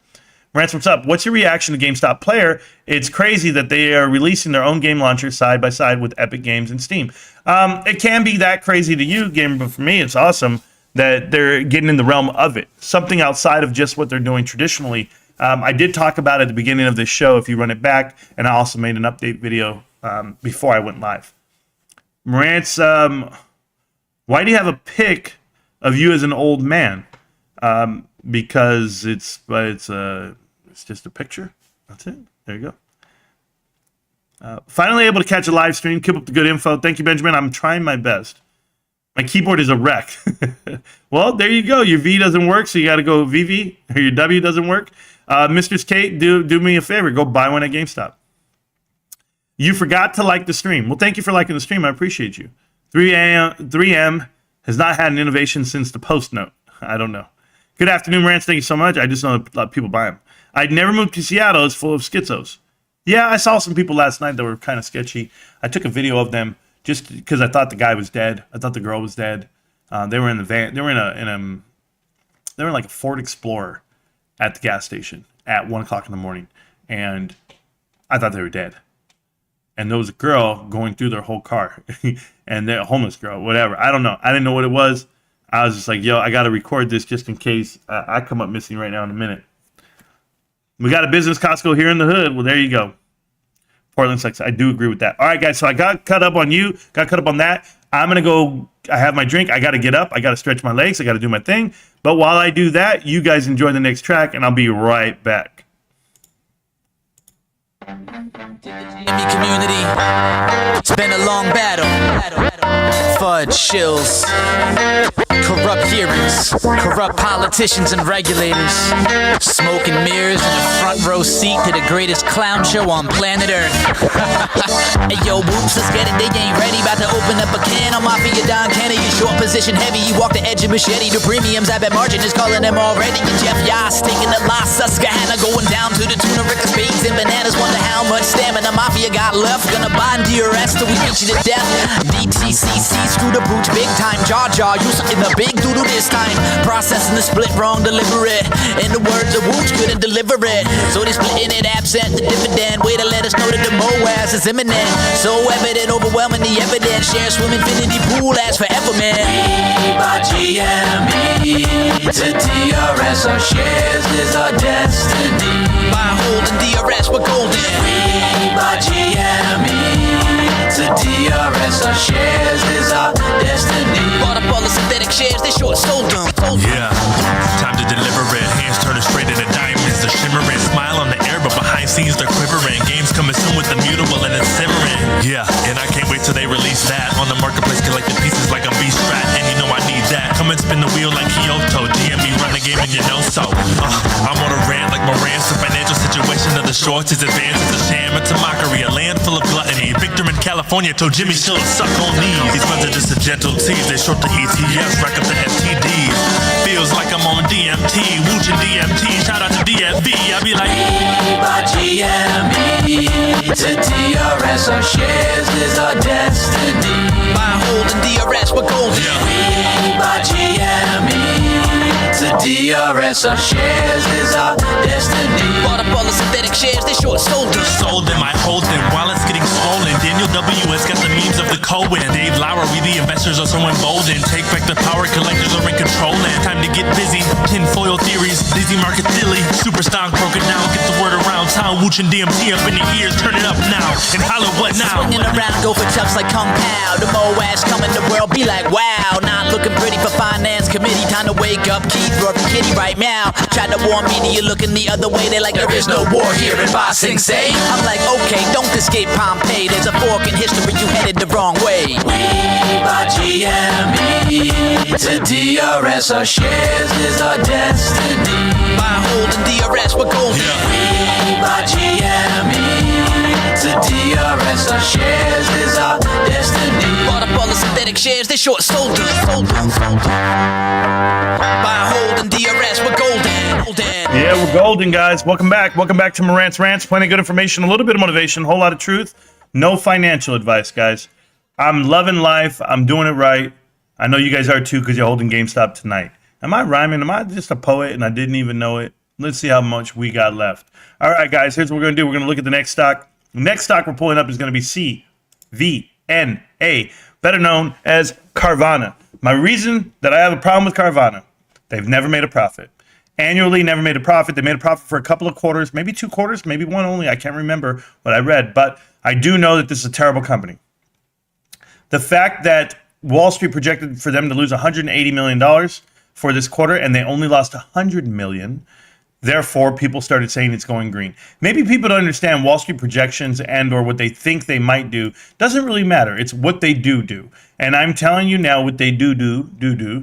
Marantz, what's up? What's your reaction to GameStop Player? It's crazy that they are releasing their own game launcher side by side with Epic Games and Steam. It can be that crazy to you, gamer, but for me, it's awesome that they're getting in the realm of it. Something outside of just what they're doing traditionally. I did talk about it at the beginning of this show, if you run it back, and I also made an update video before I went live. Marantz, why do you have a pic of you as an old man? Because it's just a picture. That's it. There you go. Finally able to catch a live stream. Keep up the good info. Thank you, Benjamin. I'm trying my best. My keyboard is a wreck. Well, there you go. Your V doesn't work, so you got to go VV, or your W doesn't work. Mistress Kate, do me a favor. Go buy one at GameStop. You forgot to like the stream. Well, thank you for liking the stream. I appreciate you. 3M has not had an innovation since the Post Note. I don't know. Good afternoon, Marantz. Thank you so much. I just know a lot of people buy them. I'd never moved to Seattle. It's full of schizos. Yeah, I saw some people last night that were kind of sketchy. I took a video of them just because I thought the guy was dead. I thought the girl was dead. They were in the van. They were in like a Ford Explorer at the gas station at 1 o'clock in the morning, and I thought they were dead. And there was a girl going through their whole car, and they're a homeless girl, whatever. I don't know. I didn't know what it was. I was just like, yo, I got to record this just in case I come up missing right now in a minute. We got a business Costco here in the hood. Well, there you go. Portland sucks. I do agree with that. All right, guys. So I got cut up on you, got cut up on that. I'm going to go. I have my drink. I got to get up. I got to stretch my legs. I got to do my thing. But while I do that, you guys enjoy the next track, and I'll be right back. GME community, it's been a long battle. Fudge, shills, corrupt hearings, corrupt politicians and regulators, smoke and mirrors in the front row seat to the greatest clown show on planet Earth. Hey yo, whoops, let's get it, they ain't ready. About to open up a can on Mafia Don Kennedy. Short position heavy, you walk the edge of machete. The premiums at margin is calling them already. And Jeff Yas taking the loss, Susquehanna going down to the tuna, Rica spades and bananas. Wonder how much stamina Mafia got left. Gonna bind DRS till we beat you to death. DTCC, screw the booch big time. Jar Jar, you something the big doodle this time. Processing the split wrong, deliver it. In the words of Wooch, couldn't deliver it. So they splitting it absent, the dividend. Way to let us know that the MOAS is imminent. So evident, overwhelming the evidence. Share swim infinity pool as forever, man. We by GME to DRS, our shares is our destiny. By holding DRS, we're golden. We by GME to DRS, our shares is our destiny. Bought up all the synthetic shares, they short sold them. Yeah, time to deliver it. Hands turning straight into diamonds. They're shimmering. Smile on the air, but behind scenes they're quivering. Games coming soon with the mutable and it's simmering. Yeah, and I can't wait till they release that. On the marketplace, collecting pieces like I'm B-Strat. And you know I need that. Come and spin the wheel like Kyoto. GME run the game and you know so. I'm on a rant like Marantz. The financial situation of the shorts is advanced. It's a sham, it's a mockery. A land full of gluttony. Victor in California told Jimmy Chill to suck on knees. These ones are just a gentle tease. They short the ETFs, rack up the FTDs. Feels like I'm on DMT. Wooch and DMT. Shout out to DFV. I be like, We by GME to DRS our shares is our destiny. Buy, hold, and DRS, we're golden. We buy GME to DRS our shares is our destiny. Bought up all the synthetic shares, they short sold us. Sold them, I hold them while it's getting swollen. Daniel W.S. got the memes of the Cohen. Dave Lauer, we the investors are so emboldened. Take back the power, collectors are in control. And time to get busy. Tinfoil theories, dizzy market dilly. Super stock broken down, get the word around town. Wooch and DMT up in the ears, turn it up now. And holler what now? Swinging around, go for chucks like Kung Pao. The Moash coming, the world be like, wow. Not looking pretty for finance committee. Time to wake up, Keith, Rory, Kitty right now. Try to warn me, you looking the other way. They like, There is no war here in Ba Sing Se. I'm like, okay, don't escape Pompeii. There's a fork in history, you headed the wrong way. We buy GME to DRS our shares is our destiny. Buy, hold, and DRS, we're golden. We buy GME to DRS our shares is our destiny. Bought up all the synthetic shares, they short sold us. Buy, hold, and DRS, we're golden. Yeah, we're golden, guys. Welcome back. Welcome back to Marantz Rantz. Plenty of good information, a little bit of motivation, a whole lot of truth. No financial advice, guys. I'm loving life. I'm doing it right. I know you guys are too because you're holding GameStop tonight. Am I rhyming? Am I just a poet and I didn't even know it? Let's see how much we got left. All right, guys, here's what we're going to do. We're going to look at the next stock. The next stock we're pulling up is going to be CVNA, better known as Carvana. My reason that I have a problem with Carvana, they've never made a profit. Annually, never made a profit. They made a profit for a couple of quarters, maybe 2 quarters, maybe one only. I can't remember what I read, but I do know that this is a terrible company. The fact that Wall Street projected for them to lose $180 million for this quarter, and they only lost $100 million. Therefore, people started saying it's going green. Maybe people don't understand Wall Street projections and or what they think they might do. Doesn't really matter. It's what they do. And I'm telling you now what they do.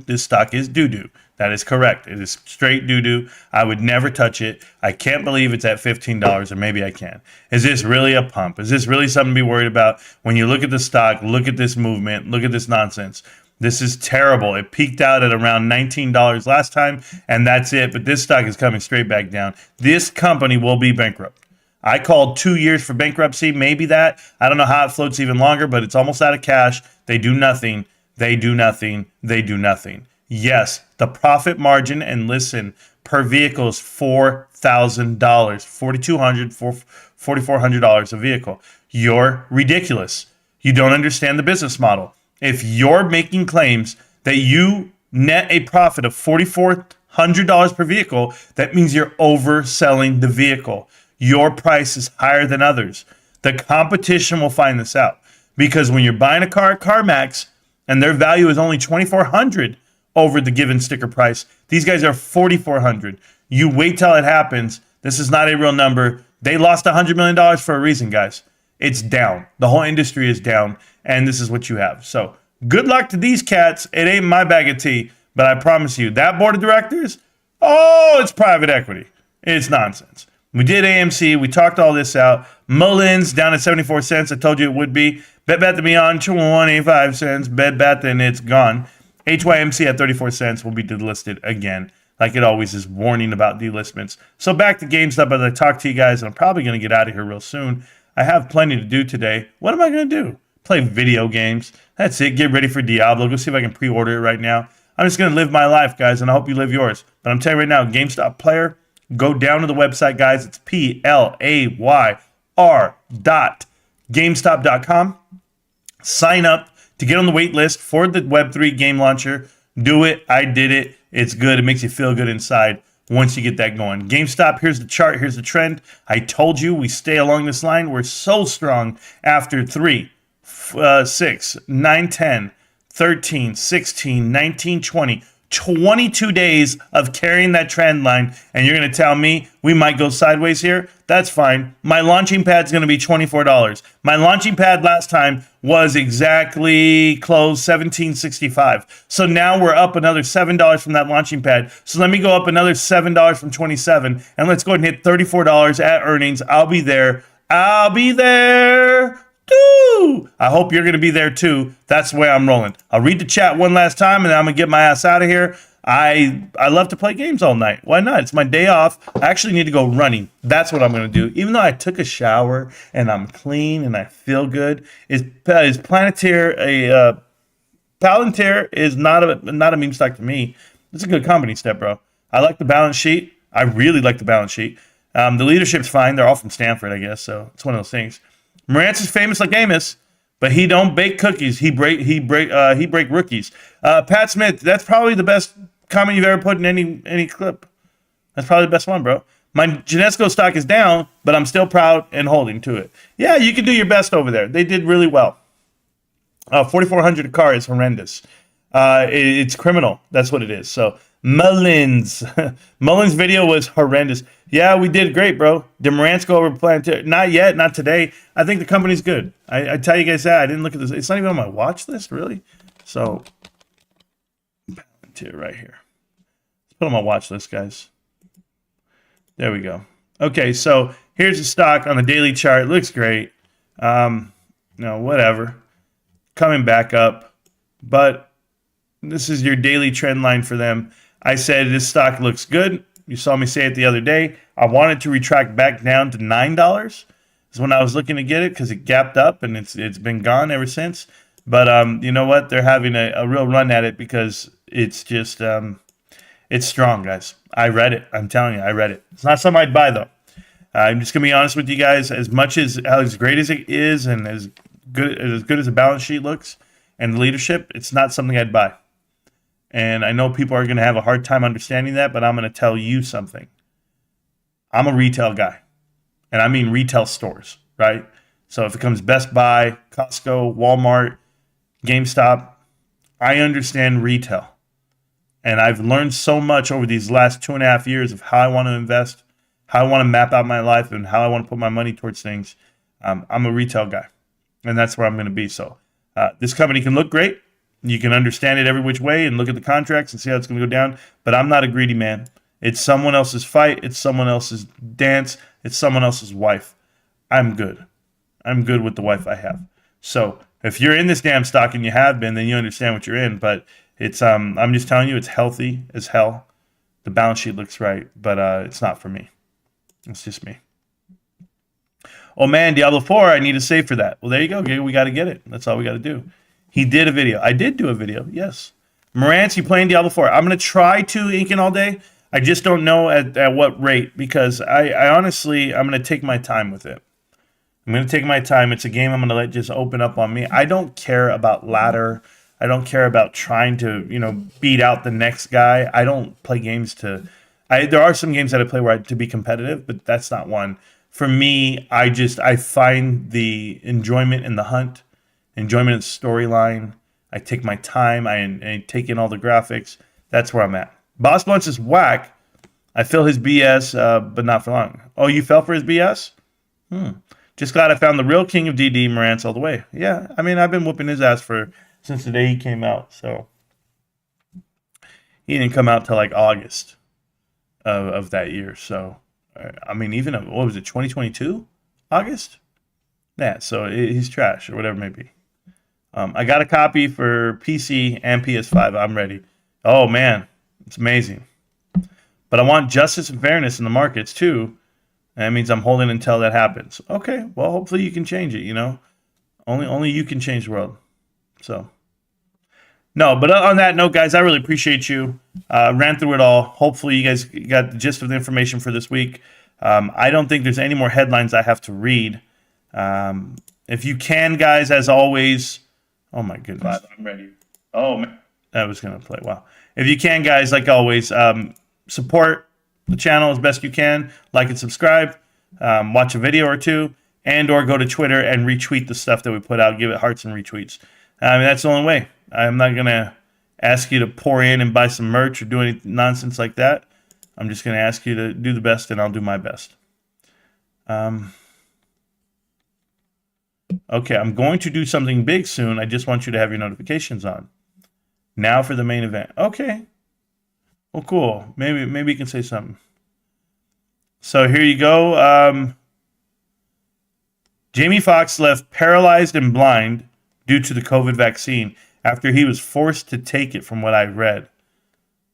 This stock is do. That is correct. It is straight doo-doo. I would never touch it. I can't believe it's at $15, or maybe I can. Is this really a pump? Is this really something to be worried about? When you look at the stock, look at this movement, look at this nonsense. This is terrible. It peaked out at around $19 last time, and that's it. But this stock is coming straight back down. This company will be bankrupt. I called 2 years for bankruptcy, maybe that. I don't know how it floats even longer, but it's almost out of cash. They do nothing. They do nothing. They do nothing. Yes, the profit margin, and listen, per vehicle is $4,000, $4,200, $4,400 a vehicle. You're ridiculous. You don't understand the business model. If you're making claims that you net a profit of $4,400 per vehicle, that means you're overselling the vehicle. Your price is higher than others. The competition will find this out, because when you're buying a car at CarMax and their value is only $2,400 over the given sticker price, these guys are $4,400. You wait till it happens. This is not a real number. They lost $100 million for a reason, guys. It's down. The whole industry is down, and this is what you have. So good luck to these cats. It ain't my bag of tea, but I promise you, that board of directors, it's private equity. It's nonsense. We did AMC. We talked all this out. Mullins down at 74 cents. I told you it would be. Bed Bath & Beyond, 25 cents. Bed Bath, and it's gone. HYMC at 34 cents will be delisted again, like it always is, warning about delistments. So back to GameStop as I talk to you guys, and I'm probably going to get out of here real soon. I have plenty to do today. What am I going to do? Play video games. That's it. Get ready for Diablo. Go see if I can pre-order it right now. I'm just going to live my life, guys, and I hope you live yours. But I'm telling you right now, GameStop Player, go down to the website, guys. It's PLAYR.GameStop.com. Sign up to get on the wait list for the Web3 game launcher. Do it. I did it. It's good. It makes you feel good inside once you get that going. GameStop, here's the chart. Here's the trend. I told you we stay along this line. We're so strong after 3, 6, 9, 10, 13, 16, 19, 20. 22 days of carrying that trend line, and you're going to tell me we might go sideways here? That's fine. My launching pad's going to be $24. My launching pad last time was exactly close $17.65. So now we're up another $7 from that launching pad. So let me go up another $7 from 27, and let's go ahead and hit $34 at earnings. I'll be there. I hope you're going to be there too. That's the way I'm rolling. I'll read the chat one last time, and then I'm going to get my ass out of here. I love to play games all night. Why not? It's my day off. I actually need to go running. That's what I'm going to do. Even though I took a shower and I'm clean and I feel good, is Palantir a Palantir is not a meme stock to me. It's a good company step, bro. I like the balance sheet. I really like the balance sheet. The leadership's fine. They're all from Stanford, I guess. So it's one of those things. Marantz is famous like Amos, but he don't bake cookies. He break rookies. Pat Smith, that's probably the best comment you've ever put in any clip. That's probably the best one, bro. My Genesco stock is down, but I'm still proud and holding to it. Yeah, you can do your best over there. They did really well. 4,400 a car is horrendous. It's criminal. That's what it is. So Mullins video was horrendous. Yeah, we did great, bro. Did Marantz go over Palantir? Not yet, not today. I think the company's good. I tell you guys that. I didn't look at this. It's not even on my watch list, really. So Palantir right here. Let's put on my watch list, guys. There we go. Okay, so here's the stock on the daily chart. Looks great. Whatever. Coming back up. But this is your daily trend line for them. I said this stock looks good. You saw me say it the other day. I wanted to retract back down to $9 is when I was looking to get it because it gapped up and it's been gone ever since. But you know what? They're having a real run at it because it's just it's strong, guys. I read it. I'm telling you, I read it. It's not something I'd buy though. I'm just gonna be honest with you guys. As much as great as it is and as good as the balance sheet looks and the leadership, it's not something I'd buy. And I know people are going to have a hard time understanding that, but I'm going to tell you something. I'm a retail guy, and I mean retail stores, right? So if it comes Best Buy, Costco, Walmart, GameStop, I understand retail. And I've learned so much over these last 2.5 years of how I want to invest, how I want to map out my life, and how I want to put my money towards things. I'm a retail guy, and that's where I'm going to be. So this company can look great. You can understand it every which way and look at the contracts and see how it's going to go down. But I'm not a greedy man. It's someone else's fight. It's someone else's dance. It's someone else's wife. I'm good. I'm good with the wife I have. So if you're in this damn stock and you have been, then you understand what you're in. But it's I'm just telling you, it's healthy as hell. The balance sheet looks right, but it's not for me. It's just me. Oh man, Diablo 4, I need a save for that. Well, there you go. We got to get it. That's all we got to do. He did a video. I did do a video, yes. Marantz, you playing Diablo 4? I'm going to try to ink in all day. I just don't know at what rate because I honestly, I'm going to take my time with it. I'm going to take my time. It's a game I'm going to let just open up on me. I don't care about ladder. I don't care about trying to, beat out the next guy. I don't play games there are some games that I play to be competitive, but that's not one. For me, I find the enjoyment in the hunt. Enjoyment of the storyline. I take my time. I take in all the graphics. That's where I'm at. Boss Blunts is whack. I feel his BS, but not for long. Oh, you fell for his BS? Just glad I found the real king of DD, Marantz, all the way. Yeah, I mean, I've been whooping his ass since the day he came out. So he didn't come out till like August of that year. So, I mean, even, what was it, 2022? August? Yeah, so he's trash or whatever it may be. I got a copy for PC and PS5. I'm ready. Oh, man. It's amazing. But I want justice and fairness in the markets, too. And that means I'm holding until that happens. Okay, well, hopefully you can change it, Only you can change the world. So, no, but on that note, guys, I really appreciate you. Ran through it all. Hopefully you guys got the gist of the information for this week. I don't think there's any more headlines I have to read. If you can, guys, as always... Oh, my goodness. I'm ready. Oh, man. That was going to play. Wow. If you can, guys, like always, support the channel as best you can. Like and subscribe. Watch a video or two. And or go to Twitter and retweet the stuff that we put out. Give it hearts and retweets. That's the only way. I'm not going to ask you to pour in and buy some merch or do any nonsense like that. I'm just going to ask you to do the best, and I'll do my best. Okay, I'm going to do something big soon. I just want you to have your notifications on. Now for the main event. Okay. Well, cool. Maybe you can say something. So here you go. Jamie Foxx left paralyzed and blind due to the COVID vaccine after he was forced to take it, from what I read.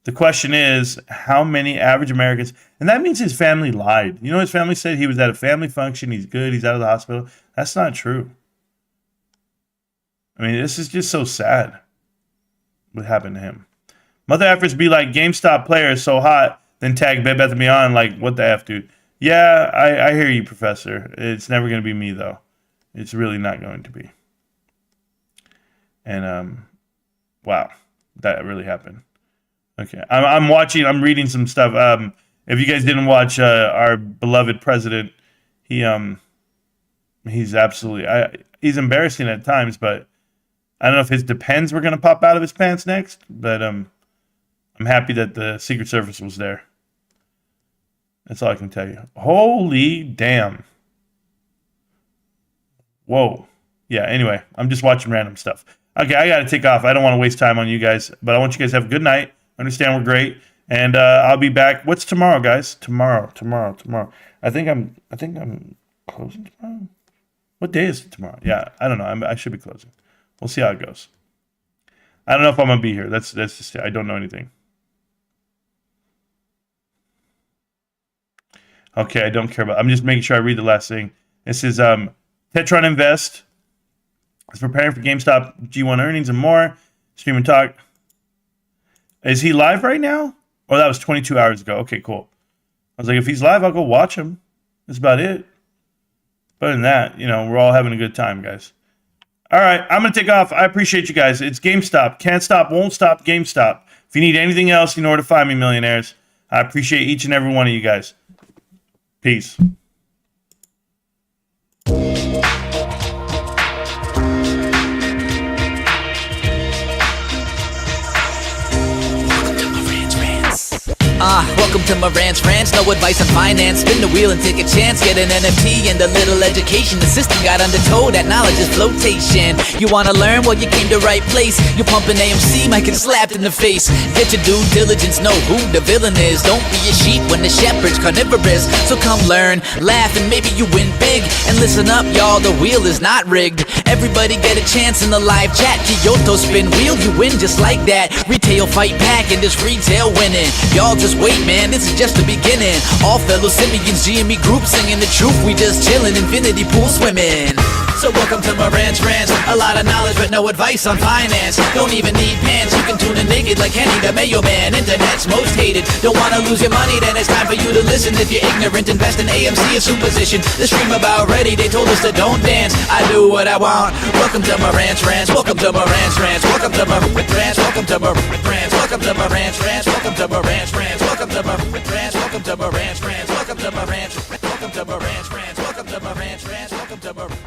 The question is, how many average Americans, and that means his family lied. You know, his family said he was at a family function, he's good, he's out of the hospital. That's not true. I mean, this is just so sad what happened to him. Mother efforts be like, GameStop player is so hot, then tag Bed Bath & Beyond like, what the F, dude? Yeah, I hear you, Professor. It's never going to be me, though. It's really not going to be. And, wow, that really happened. Okay, I'm reading some stuff. If you guys didn't watch our beloved president, he's absolutely, he's embarrassing at times, but I don't know if his Depends were going to pop out of his pants next, but I'm happy that the Secret Service was there. That's all I can tell you. Holy damn. Whoa. Yeah, anyway, I'm just watching random stuff. Okay, I got to take off. I don't want to waste time on you guys, but I want you guys to have a good night. Understand we're great. And I'll be back. What's tomorrow, guys? Tomorrow. I think I'm closing tomorrow. What day is it tomorrow? Yeah, I don't know. I should be closing. We'll see how it goes. I don't know if I'm going to be here. That's just, I don't know anything. Okay, I don't care about. I'm just making sure I read the last thing. This is Tetron Invest is preparing for GameStop G1 earnings and more. Stream and talk. Is he live right now? Oh, that was 22 hours ago. Okay, cool. I was like, if he's live, I'll go watch him. That's about it. But other than that, we're all having a good time, guys. All right, I'm going to take off. I appreciate you guys. It's GameStop. Can't stop, won't stop, GameStop. If you need anything else, you know where to find me, millionaires. I appreciate each and every one of you guys. Peace. Welcome to Marantz Rantz, no advice on finance. Spin the wheel and take a chance. Get an NFT and a little education. The system got undertow, that knowledge is flotation. You wanna learn? Well, you came to right place. You're pumping AMC, might get slapped in the face. Get your due diligence, know who the villain is. Don't be a sheep when the shepherd's carnivorous. So come learn, laugh, and maybe you win big. And listen up, y'all, the wheel is not rigged. Everybody get a chance in the live chat. Kyoto spin wheel, you win just like that. Retail fight back and this retail winning. Y'all just wait, man, this is just the beginning. All fellow simians, GME group singing the truth. We just chillin', infinity pool swimming. So welcome to Marantz Rantz. A lot of knowledge but no advice on finance. Don't even need pants, you can tune in naked like Henny the Mayo Man. Internet's most hated. Don't wanna lose your money, then it's time for you to listen. If you're ignorant, invest in AMC, a superstition. The stream about ready, they told us to don't dance. I do what I want. Welcome to Marantz Rantz. Welcome to Marantz Rantz. Welcome to Marantz Rantz. Welcome to Marantz Rantz. Welcome to Marantz Rantz. Welcome to Marantz Rantz. Welcome to Marantz Rantz. Welcome to Marantz Rantz. Welcome to Marantz Rantz. Welcome to Marantz Rantz. Welcome to Marantz Rantz. Welcome to Marantz